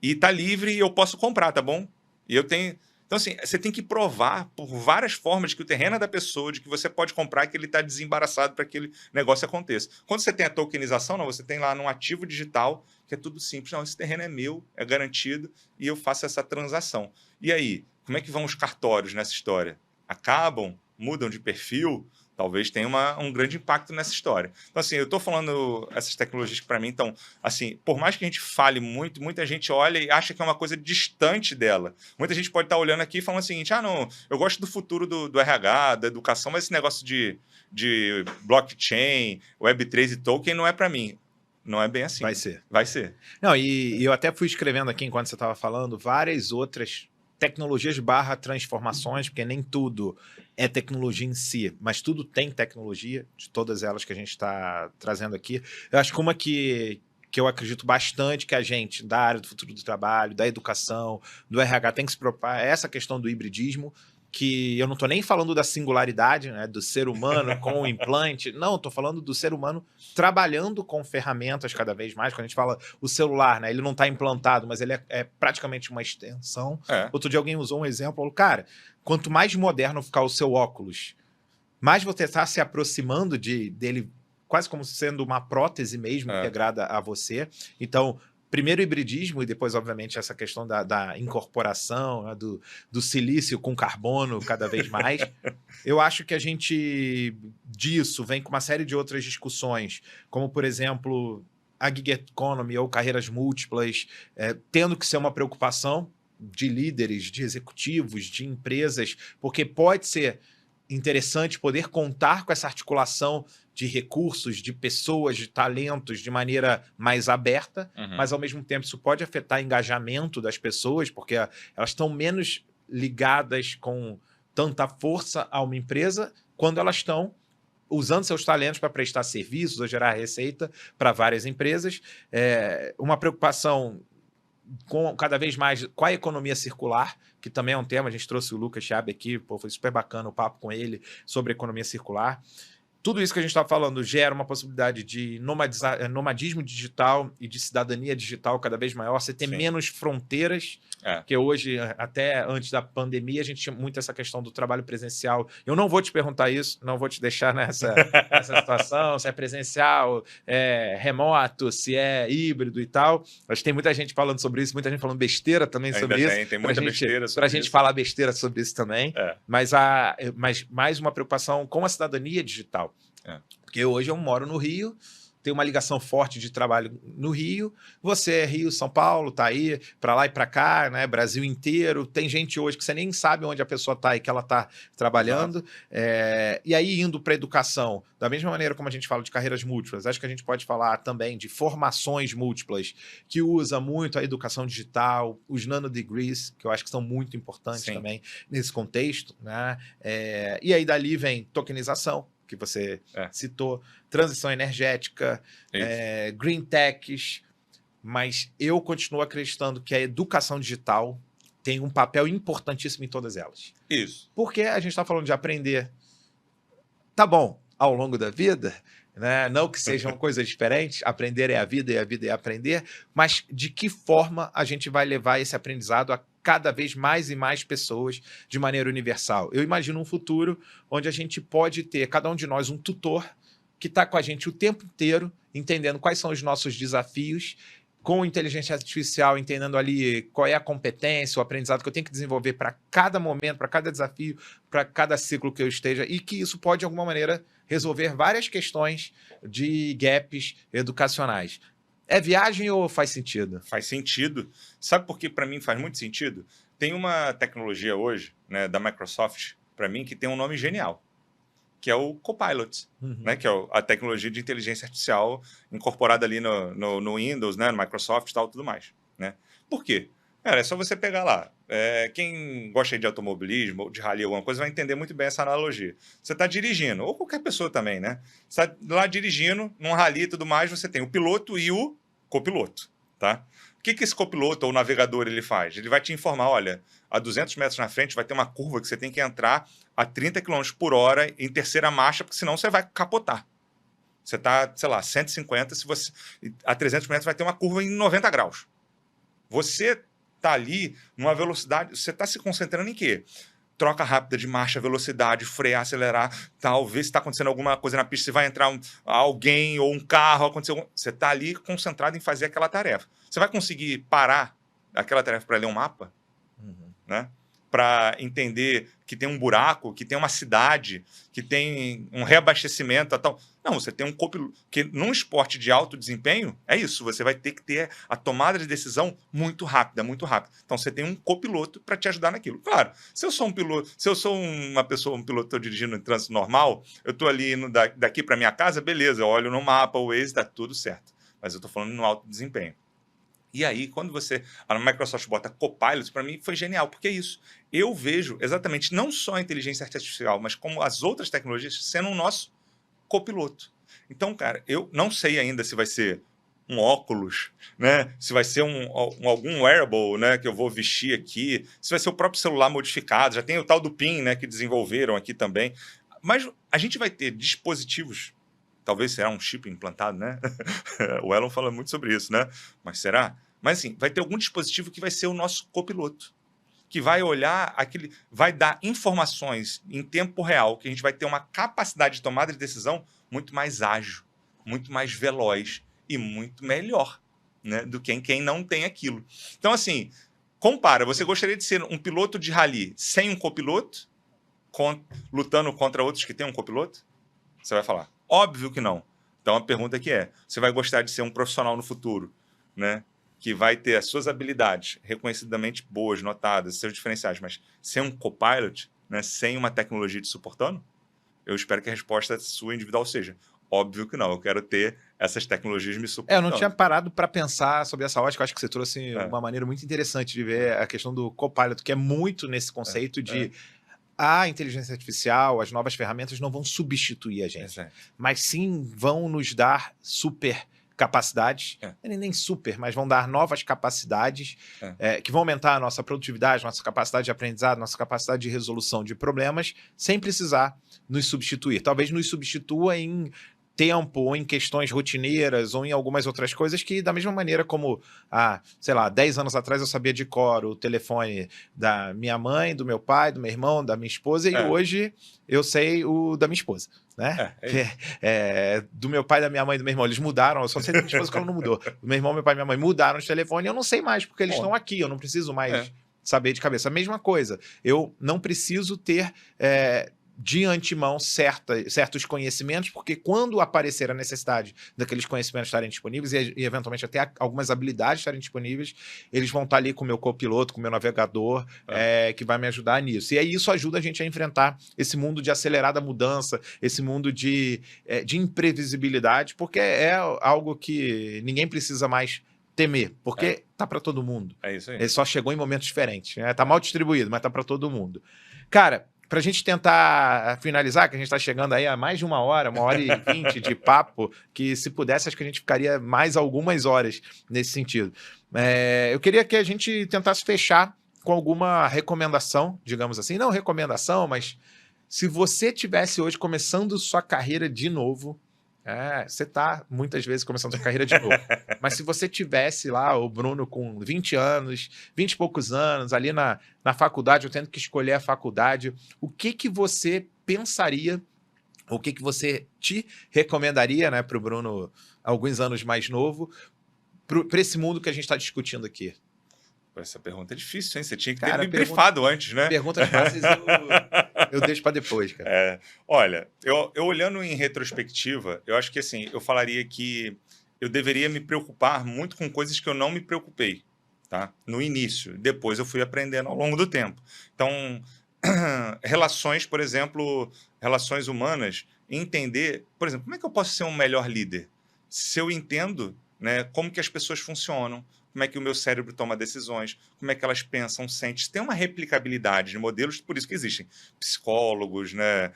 E tá livre e eu posso comprar, tá bom? E eu tenho. Então, assim, você tem que provar por várias formas de que o terreno é da pessoa, de que você pode comprar, que ele está desembaraçado para que aquele negócio aconteça. Quando você tem a tokenização, não, você tem lá num ativo digital, que é tudo simples. Não, esse terreno é meu, é garantido, e eu faço essa transação. E aí, como é que vão os cartórios nessa história? Acabam? Mudam de perfil? Talvez tenha um grande impacto nessa história. Então, assim, eu estou falando essas tecnologias que, para mim, estão, assim, por mais que a gente fale muito, muita gente olha e acha que é uma coisa distante dela. Muita gente pode estar olhando aqui e falando o seguinte, não, eu gosto do futuro do RH, da educação, mas esse negócio de blockchain, Web3 e token não é para mim. Não é bem assim. Vai ser. Vai ser. Não, e eu até fui escrevendo aqui, enquanto você estava falando, várias outras tecnologias / transformações, porque nem tudo é tecnologia em si, mas tudo tem tecnologia, de todas elas que a gente está trazendo aqui. Eu acho que uma que eu acredito bastante que a gente, da área do futuro do trabalho, da educação, do RH, tem que se preocupar, é essa questão do hibridismo, que eu não estou nem falando da singularidade, né, do ser humano com o implante, não, estou falando do ser humano trabalhando com ferramentas cada vez mais. Quando a gente fala o celular, né, ele não está implantado, mas ele é praticamente uma extensão. Outro dia alguém usou um exemplo, falou, cara, quanto mais moderno ficar o seu óculos, mais você está se aproximando dele, quase como sendo uma prótese mesmo, integrada a você. Então, primeiro o hibridismo e depois, obviamente, essa questão da incorporação, né, do silício com carbono cada vez mais. Eu acho que a gente, disso, vem com uma série de outras discussões, como, por exemplo, a gig economy ou carreiras múltiplas, tendo que ser uma preocupação de líderes, de executivos, de empresas, porque pode ser interessante poder contar com essa articulação de recursos, de pessoas, de talentos de maneira mais aberta, mas ao mesmo tempo isso pode afetar o engajamento das pessoas, porque elas estão menos ligadas com tanta força a uma empresa quando elas estão usando seus talentos para prestar serviços ou gerar receita para várias empresas. Uma preocupação com cada vez mais com a economia circular, que também é um tema, a gente trouxe o Lucas Schaab aqui, foi super bacana o papo com ele sobre economia circular. Tudo isso que a gente está falando gera uma possibilidade de nomadismo digital e de cidadania digital cada vez maior, você ter menos fronteiras, porque hoje, até antes da pandemia, a gente tinha muito essa questão do trabalho presencial. Eu não vou te perguntar isso, não vou te deixar nessa situação, se é presencial, remoto, se é híbrido e tal. Acho que tem muita gente falando sobre isso, muita gente falando besteira também sobre isso. Tem muita besteira sobre isso. Para a gente falar besteira sobre isso também. Mas mais uma preocupação com a cidadania digital. Porque hoje eu moro no Rio, tenho uma ligação forte de trabalho no Rio, você é Rio, São Paulo, tá aí para lá e para cá, né, Brasil inteiro, tem gente hoje que você nem sabe onde a pessoa tá e que ela tá trabalhando, e aí indo para educação, da mesma maneira como a gente fala de carreiras múltiplas, acho que a gente pode falar também de formações múltiplas, que usa muito a educação digital, os nanodegrees, que eu acho que são muito importantes também nesse contexto, né, e aí dali vem tokenização, que você citou, transição energética, green techs, mas eu continuo acreditando que a educação digital tem um papel importantíssimo em todas elas. Isso. Porque a gente está falando de aprender Tá bom, ao longo da vida, né? Não que sejam coisas diferentes, aprender é a vida e a vida é aprender, mas de que forma a gente vai levar esse aprendizado a cada vez mais e mais pessoas de maneira universal? Eu imagino um futuro onde a gente pode ter, cada um de nós, um tutor que está com a gente o tempo inteiro, entendendo quais são os nossos desafios, com inteligência artificial, entendendo ali qual é a competência, o aprendizado que eu tenho que desenvolver para cada momento, para cada desafio, para cada ciclo que eu esteja, e que isso pode, de alguma maneira, resolver várias questões de gaps educacionais. É viagem ou faz sentido? Faz sentido. Sabe por que para mim faz muito sentido? Tem uma tecnologia hoje, né, da Microsoft, para mim, que tem um nome genial, que é o Copilot, né, que é a tecnologia de inteligência artificial incorporada ali no Windows, né, no Microsoft e tal, tudo mais. Né? Por quê? Cara, é só você pegar lá. Quem gosta de automobilismo ou de rally, alguma coisa, vai entender muito bem essa analogia. Você está dirigindo, ou qualquer pessoa também, né? Você está lá dirigindo, num rally e tudo mais, você tem o piloto e o copiloto, tá? O que esse copiloto ou navegador ele faz? Ele vai te informar, olha, a 200 metros na frente vai ter uma curva que você tem que entrar a 30 km por hora em terceira marcha, porque senão você vai capotar. Você está, sei lá, 150, se você, a 300 metros vai ter uma curva em 90 graus. Você está ali numa velocidade, você está se concentrando em quê? Troca rápida de marcha, velocidade, frear, acelerar, tal, ver se está acontecendo alguma coisa na pista, se vai entrar alguém ou um carro, acontecer você está ali concentrado em fazer aquela tarefa. Você vai conseguir parar aquela tarefa para ler um mapa? Né? Para entender que tem um buraco, que tem uma cidade, que tem um reabastecimento, tal. Não, você tem um copiloto. Porque num esporte de alto desempenho, é isso, você vai ter que ter a tomada de decisão muito rápida, muito rápida. Então você tem um copiloto para te ajudar naquilo. Claro, se eu sou um piloto, se eu sou uma pessoa, um piloto, estou dirigindo em trânsito normal, eu estou ali indo daqui para minha casa, beleza, eu olho no mapa, o Waze, está tudo certo. Mas eu estou falando no alto desempenho. E aí, quando a Microsoft bota Copilot, para mim foi genial, porque é isso. Eu vejo exatamente não só a inteligência artificial, mas como as outras tecnologias sendo o nosso copiloto. Então, cara, eu não sei ainda se vai ser um óculos, né? Se vai ser algum wearable, né, que eu vou vestir aqui, se vai ser o próprio celular modificado, já tem o tal do PIN, né, que desenvolveram aqui também. Mas a gente vai ter dispositivos, talvez será um chip implantado, né? O Elon fala muito sobre isso, né? Mas será? Mas assim, vai ter algum dispositivo que vai ser o nosso copiloto, que vai olhar vai dar informações em tempo real, que a gente vai ter uma capacidade de tomada de decisão muito mais ágil, muito mais veloz e muito melhor, né, do que quem não tem aquilo. Então, assim, compara, você gostaria de ser um piloto de rally sem um copiloto, lutando contra outros que têm um copiloto? Você vai falar, óbvio que não. Então, a pergunta aqui é, você vai gostar de ser um profissional no futuro, né, que vai ter as suas habilidades reconhecidamente boas, notadas, seus diferenciais, mas sem um copilot, né, sem uma tecnologia te suportando? Eu espero que a resposta sua individual seja, óbvio que não, eu quero ter essas tecnologias me suportando. Eu não tinha parado para pensar sobre essa ótica, acho que você trouxe uma maneira muito interessante de ver a questão do copilot, que é muito nesse conceito de a inteligência artificial, as novas ferramentas não vão substituir a gente, mas sim vão nos dar super capacidades, nem super, mas vão dar novas capacidades que vão aumentar a nossa produtividade, nossa capacidade de aprendizado, nossa capacidade de resolução de problemas, sem precisar nos substituir. Talvez nos substitua em tempo, ou em questões rotineiras, ou em algumas outras coisas que, da mesma maneira como, sei lá, 10 anos atrás eu sabia de cor o telefone da minha mãe, do meu pai, do meu irmão, da minha esposa, e hoje eu sei o da minha esposa, né? Do meu pai, da minha mãe e do meu irmão, eles mudaram, eu só sei da minha esposa que ela não mudou. Do meu irmão, meu pai e minha mãe mudaram de telefone, eu não sei mais, porque eles estão aqui, eu não preciso mais saber de cabeça. A mesma coisa, eu não preciso ter de antemão certos conhecimentos, porque quando aparecer a necessidade daqueles conhecimentos estarem disponíveis e eventualmente até algumas habilidades estarem disponíveis, eles vão estar ali com o meu copiloto, com o meu navegador, que vai me ajudar nisso. E aí isso ajuda a gente a enfrentar esse mundo de acelerada mudança, esse mundo de imprevisibilidade, porque é algo que ninguém precisa mais temer, porque tá para todo mundo. É isso aí. Ele só chegou em momentos diferentes, né? Tá mal distribuído, mas tá para todo mundo. Cara, para a gente tentar finalizar, que a gente está chegando aí a mais de 1h e 20 de papo, que se pudesse, acho que a gente ficaria mais algumas horas nesse sentido. Eu queria que a gente tentasse fechar com alguma recomendação, digamos assim, não recomendação, mas Se você tivesse hoje começando sua carreira de novo, você tá muitas vezes começando sua carreira de novo, mas se você tivesse lá o Bruno com 20 anos, 20 e poucos anos, ali na faculdade, eu tendo que escolher a faculdade, o que que você pensaria, o que que você te recomendaria, né, para o Bruno alguns anos mais novo, para esse mundo que a gente está discutindo aqui? Essa pergunta é difícil, hein? Você tinha que ter Cara, me brifado antes, né? Perguntas fáceis eu deixo para depois, cara. Olha, eu olhando em retrospectiva, eu acho que assim, eu falaria que eu deveria me preocupar muito com coisas que eu não me preocupei, tá? No início. Depois eu fui aprendendo ao longo do tempo. Então, relações, por exemplo, relações humanas, entender, por exemplo, como é que eu posso ser um melhor líder? Se eu entendo, né, como que as pessoas funcionam, como é que o meu cérebro toma decisões, como é que elas pensam, sentem. Tem uma replicabilidade de modelos, por isso que existem psicólogos, né,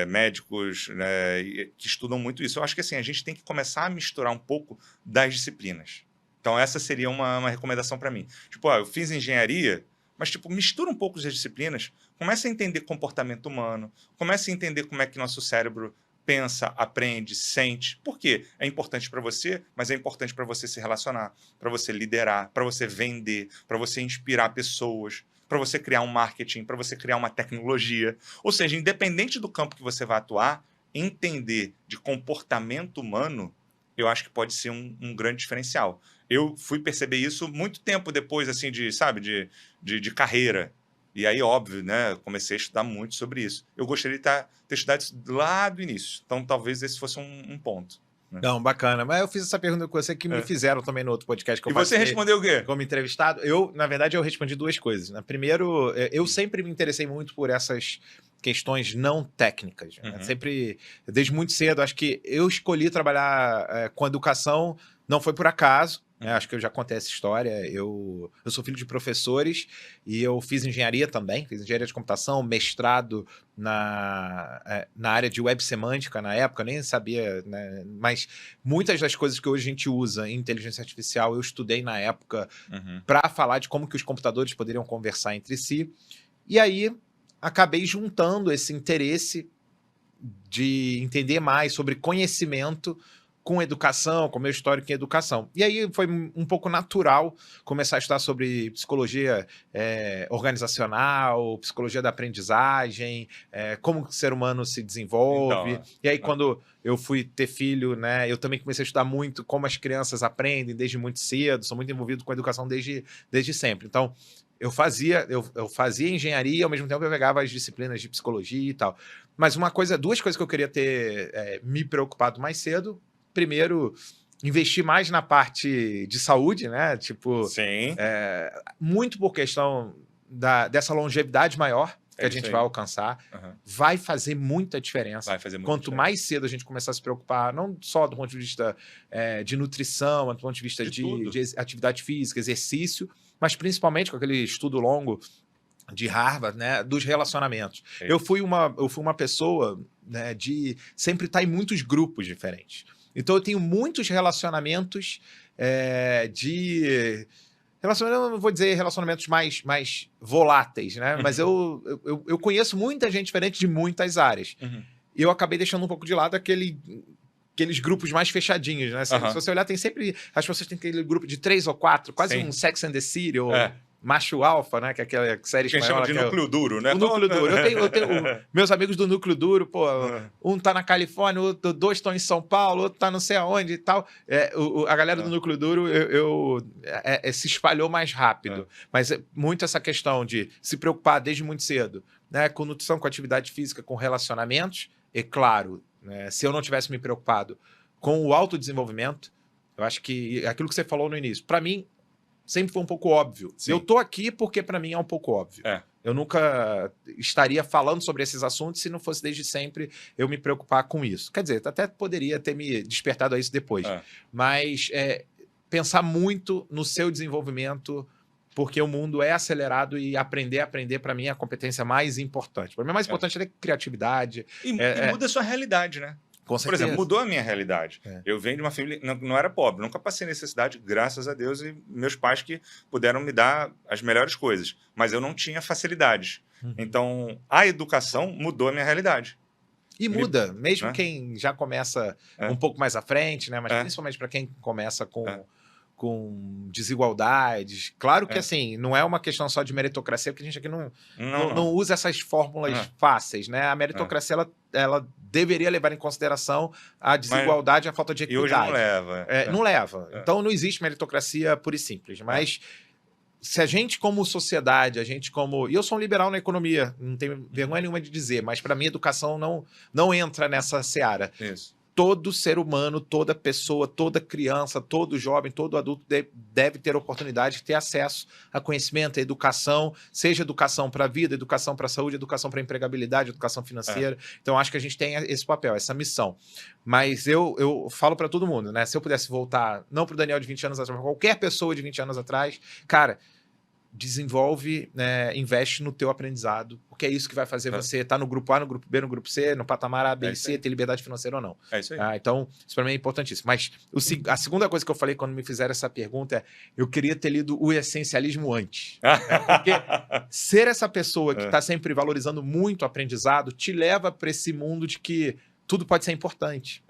médicos, né, que estudam muito isso. Eu acho que assim, a gente tem que começar a misturar um pouco das disciplinas. Então essa seria uma recomendação para mim. Tipo, eu fiz engenharia, mas tipo, mistura um pouco as disciplinas, começa a entender comportamento humano, começa a entender como é que nosso cérebro pensa, aprende, sente. Por quê? É importante para você, mas é importante para você se relacionar, para você liderar, para você vender, para você inspirar pessoas, para você criar um marketing, para você criar uma tecnologia. Ou seja, independente do campo que você vai atuar, entender de comportamento humano, eu acho que pode ser um grande diferencial. Eu fui perceber isso muito tempo depois, assim, de carreira. E aí, óbvio, né? Comecei a estudar muito sobre isso. Eu gostaria de ter estudado isso lá do início. Então, talvez esse fosse um ponto. Né? Não, bacana. Mas eu fiz essa pergunta com você que me fizeram também no outro podcast que eu você respondeu o quê? Como entrevistado. Na verdade, eu respondi duas coisas. Né? Primeiro, eu sempre me interessei muito por essas questões não técnicas. Né? Sempre, desde muito cedo, acho que eu escolhi trabalhar com educação, não foi por acaso. Acho que eu já contei essa história. Eu sou filho de professores e eu fiz engenharia também, fiz engenharia de computação, mestrado na área de web semântica na época, nem sabia, né? Mas muitas das coisas que hoje a gente usa em inteligência artificial eu estudei na época para falar de como que os computadores poderiam conversar entre si. E aí acabei juntando esse interesse de entender mais sobre conhecimento com educação, com meu histórico em educação. E aí foi um pouco natural começar a estudar sobre psicologia organizacional, psicologia da aprendizagem, como o ser humano se desenvolve. Então, e aí quando eu fui ter filho, né, eu também comecei a estudar muito como as crianças aprendem desde muito cedo, sou muito envolvido com a educação desde sempre. Então, eu fazia engenharia, ao mesmo tempo eu pegava as disciplinas de psicologia e tal. Mas duas coisas que eu queria ter me preocupado mais cedo. Primeiro, investir mais na parte de saúde, né? Tipo, sim. Muito por questão dessa longevidade maior que a gente vai alcançar, vai fazer muita diferença. Quanto mais cedo a gente começar a se preocupar, não só do ponto de vista de nutrição, mas do ponto de vista de atividade física, exercício, mas principalmente com aquele estudo longo de Harvard, né, dos relacionamentos. Eu fui uma pessoa, né, de sempre estar em muitos grupos diferentes. Então, eu tenho muitos relacionamentos eu não vou dizer relacionamentos mais voláteis, né? Mas eu conheço muita gente diferente de muitas áreas. E eu acabei deixando um pouco de lado aqueles grupos mais fechadinhos, né? Se você olhar, tem sempre... As pessoas têm aquele grupo de 3 ou 4, quase um Sex and the City, ou Macho Alfa, né? Que é aquela série espanhola. Que chama de núcleo duro, né? O núcleo duro. Eu tenho meus amigos do núcleo duro, pô, um tá na Califórnia, dois estão em São Paulo, outro tá não sei aonde e tal. A galera do núcleo duro se espalhou mais rápido. Mas muito essa questão de se preocupar desde muito cedo, né? Com nutrição, com atividade física, com relacionamentos. E claro, né, se eu não tivesse me preocupado com o autodesenvolvimento, eu acho que aquilo que você falou no início, para mim, sempre foi um pouco óbvio. Sim. Eu tô aqui porque para mim é um pouco óbvio. Eu nunca estaria falando sobre esses assuntos se não fosse desde sempre eu me preocupar com isso. Quer dizer, até poderia ter me despertado a isso depois. Mas pensar muito no seu desenvolvimento, porque o mundo é acelerado e aprender para mim é a competência mais importante. Para mim, a mais importante é criatividade. E muda a sua realidade, né? Com Por exemplo, certeza. mudou a minha realidade. É. Eu venho de uma família, não era pobre, nunca passei necessidade, graças a Deus, e meus pais que puderam me dar as melhores coisas. Mas eu não tinha facilidades. Uhum. Então, a educação mudou a minha realidade. E muda, mesmo né? quem já começa um pouco mais à frente, né? Mas principalmente para quem começa com desigualdades. Claro que, assim, não é uma questão só de meritocracia, porque a gente aqui não usa essas fórmulas fáceis, né? A meritocracia, ela deveria levar em consideração a desigualdade e a falta de equidade. E hoje não leva. Não leva. Então, não existe meritocracia pura e simples. Mas se a gente, como sociedade, E eu sou um liberal na economia, não tenho vergonha nenhuma de dizer, mas para mim, educação não entra nessa seara. Isso. Todo ser humano, toda pessoa, toda criança, todo jovem, todo adulto deve ter oportunidade de ter acesso a conhecimento, a educação, seja educação para a vida, educação para a saúde, educação para a empregabilidade, educação financeira. Então, acho que a gente tem esse papel, essa missão. Mas eu falo para todo mundo, né? Se eu pudesse voltar, não para o Daniel de 20 anos atrás, mas qualquer pessoa de 20 anos atrás, cara, desenvolve, investe no teu aprendizado, porque é isso que vai fazer você estar no grupo A, no grupo B, no grupo C, no patamar A, B e C, ter liberdade financeira ou não. É isso aí. Então, isso para mim é importantíssimo. Mas a segunda coisa que eu falei quando me fizeram essa pergunta é: eu queria ter lido o Essencialismo antes. Porque ser essa pessoa que está sempre valorizando muito o aprendizado te leva para esse mundo de que tudo pode ser importante.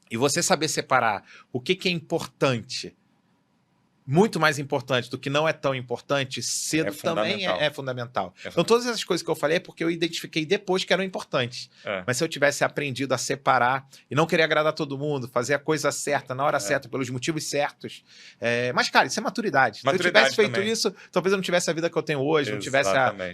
E você saber separar o que é importante, muito mais importante do que não é tão importante, cedo também é fundamental. Então, todas essas coisas que eu falei é porque eu identifiquei depois que eram importantes. Mas se eu tivesse aprendido a separar e não querer agradar todo mundo, fazer a coisa certa, na hora certa, pelos motivos certos. Mas, cara, isso é maturidade. Se eu tivesse feito isso, talvez eu não tivesse a vida que eu tenho hoje, não tivesse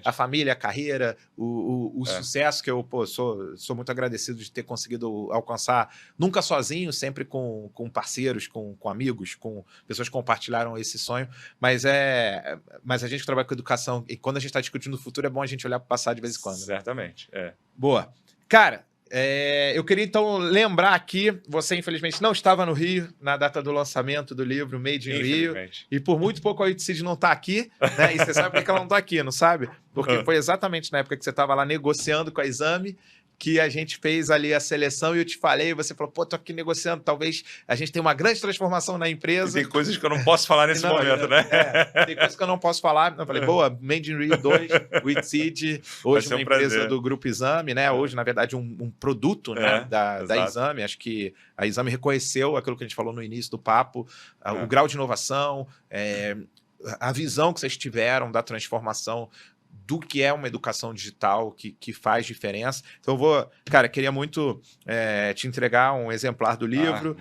a família, a carreira, o sucesso que eu sou muito agradecido de ter conseguido alcançar, nunca sozinho, sempre com parceiros, com amigos, com pessoas que compartilharam esse sonho, mas a gente trabalha com educação e quando a gente está discutindo o futuro é bom a gente olhar para o passado de vez em quando. Certamente, Boa. Cara, eu queria então lembrar aqui, você infelizmente não estava no Rio na data do lançamento do livro Made in Rio, e por muito pouco a Witseed não está aqui, né? E você sabe por que ela não está aqui, não sabe? Porque foi exatamente na época que você estava lá negociando com a Exame que a gente fez ali a seleção e eu te falei, você falou, pô, tô aqui negociando, talvez a gente tenha uma grande transformação na empresa. E tem coisas que eu não posso falar nesse momento, né? Tem coisas que eu não posso falar. Eu falei, boa, Made in Rio 2, Witseed, hoje uma empresa do Grupo Exame, né? Hoje, na verdade, um produto né? da Exame. Acho que a Exame reconheceu aquilo que a gente falou no início do papo, o grau de inovação, a visão que vocês tiveram da transformação do que é uma educação digital que faz diferença. Então, queria muito te entregar um exemplar do livro,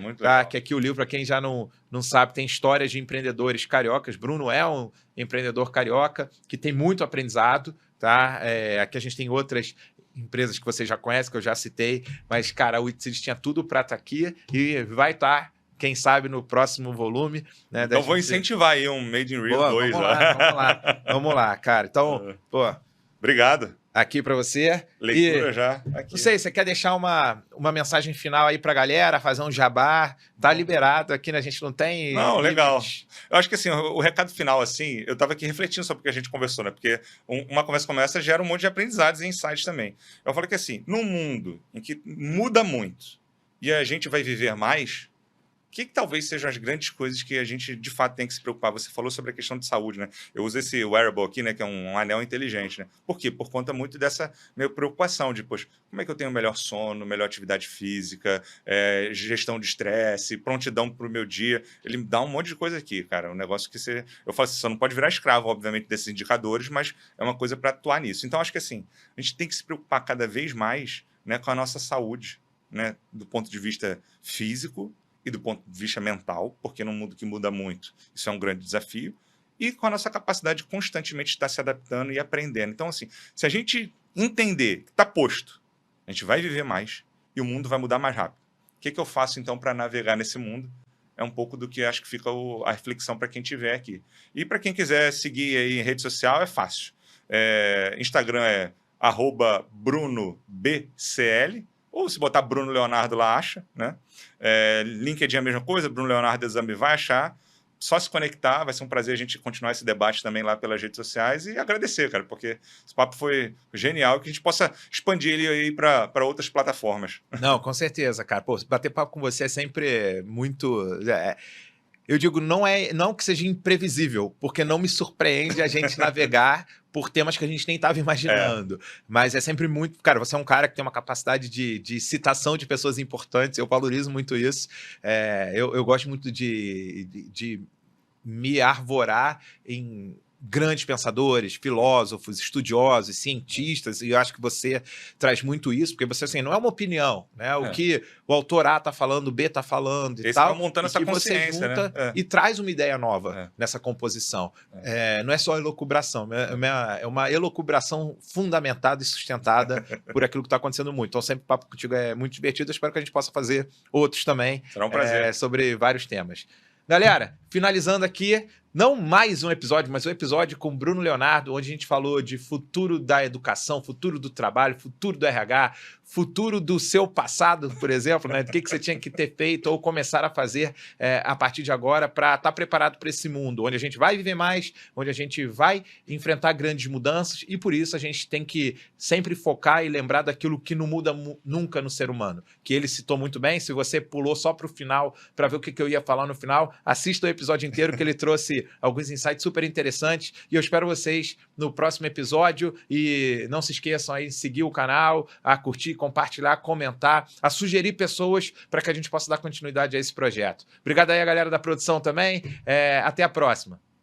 que aqui o livro, para quem já não sabe, tem histórias de empreendedores cariocas. Bruno é um empreendedor carioca que tem muito aprendizado, tá? Aqui a gente tem outras empresas que você já conhece, que eu já citei, mas, cara, o Witseed tinha tudo para estar aqui e vai estar, quem sabe, no próximo volume. Né, então vou incentivar aí um Made in Rio 2. Vamos lá, cara. Então, obrigado. Aqui para você. Leitura já. Aqui. Não sei, você quer deixar uma mensagem final aí para a galera, fazer um jabá? Tá liberado aqui, né? A gente não tem... Não, legal. Eu acho que assim, o recado final, assim, eu estava aqui refletindo sobre o que a gente conversou, né? Porque uma conversa como essa gera um monte de aprendizados e insights também. Eu falei que assim, num mundo em que muda muito e a gente vai viver mais, o que talvez sejam as grandes coisas que a gente, de fato, tem que se preocupar? Você falou sobre a questão de saúde, né? Eu uso esse wearable aqui, né? Que é um anel inteligente, né? Por quê? Por conta muito dessa minha preocupação de, poxa, como é que eu tenho melhor sono, melhor atividade física, gestão de estresse, prontidão para o meu dia. Ele me dá um monte de coisa aqui, cara. Um negócio que eu falo assim, você não pode virar escravo, obviamente, desses indicadores, mas é uma coisa para atuar nisso. Então, acho que assim, a gente tem que se preocupar cada vez mais, né, com a nossa saúde, né? Do ponto de vista físico, e do ponto de vista mental, porque num mundo que muda muito, isso é um grande desafio, e com a nossa capacidade de constantemente estar se adaptando e aprendendo. Então, assim, se a gente entender que está posto, a gente vai viver mais e o mundo vai mudar mais rápido. O que eu faço, então, para navegar nesse mundo? É um pouco do que acho que fica a reflexão para quem estiver aqui. E para quem quiser seguir aí em rede social, é fácil. Instagram é @BrunoBCL, ou se botar Bruno Leonardo lá, acha, né? LinkedIn é a mesma coisa, Bruno Leonardo Exame vai achar. só se conectar, vai ser um prazer a gente continuar esse debate também lá pelas redes sociais e agradecer, cara, porque esse papo foi genial, que a gente possa expandir ele aí para outras plataformas. Não, com certeza, cara. Pô, bater papo com você é sempre muito... eu digo, não que seja imprevisível, porque não me surpreende a gente navegar por temas que a gente nem estava imaginando. Mas é sempre muito... Cara, você é um cara que tem uma capacidade de citação de pessoas importantes, eu valorizo muito isso. Eu gosto muito de me arvorar em grandes pensadores, filósofos, estudiosos, cientistas, e eu acho que você traz muito isso, porque você, assim, não é uma opinião, né? O que o autor A está falando, o B está falando e tal. Vai montando essa consciência, você junta, né? E traz uma ideia nova nessa composição. Não é só elucubração, é uma elucubração fundamentada e sustentada por aquilo que está acontecendo muito. Então, sempre o papo contigo é muito divertido, eu espero que a gente possa fazer outros também. Será um prazer. Sobre vários temas. Galera, finalizando aqui, não mais um episódio, mas um episódio com Bruno Leonardo, onde a gente falou de futuro da educação, futuro do trabalho, futuro do RH, futuro do seu passado, por exemplo, né? Do que você tinha que ter feito ou começar a fazer a partir de agora para estar preparado para esse mundo, onde a gente vai viver mais, onde a gente vai enfrentar grandes mudanças e por isso a gente tem que sempre focar e lembrar daquilo que não muda nunca no ser humano, que ele citou muito bem. Se você pulou só para o final para ver o que eu ia falar no final, assista o episódio inteiro que ele trouxe alguns insights super interessantes e eu espero vocês no próximo episódio e não se esqueçam aí de seguir o canal, a curtir, compartilhar, comentar, a sugerir pessoas para que a gente possa dar continuidade a esse projeto. Obrigado aí a galera da produção também, até a próxima.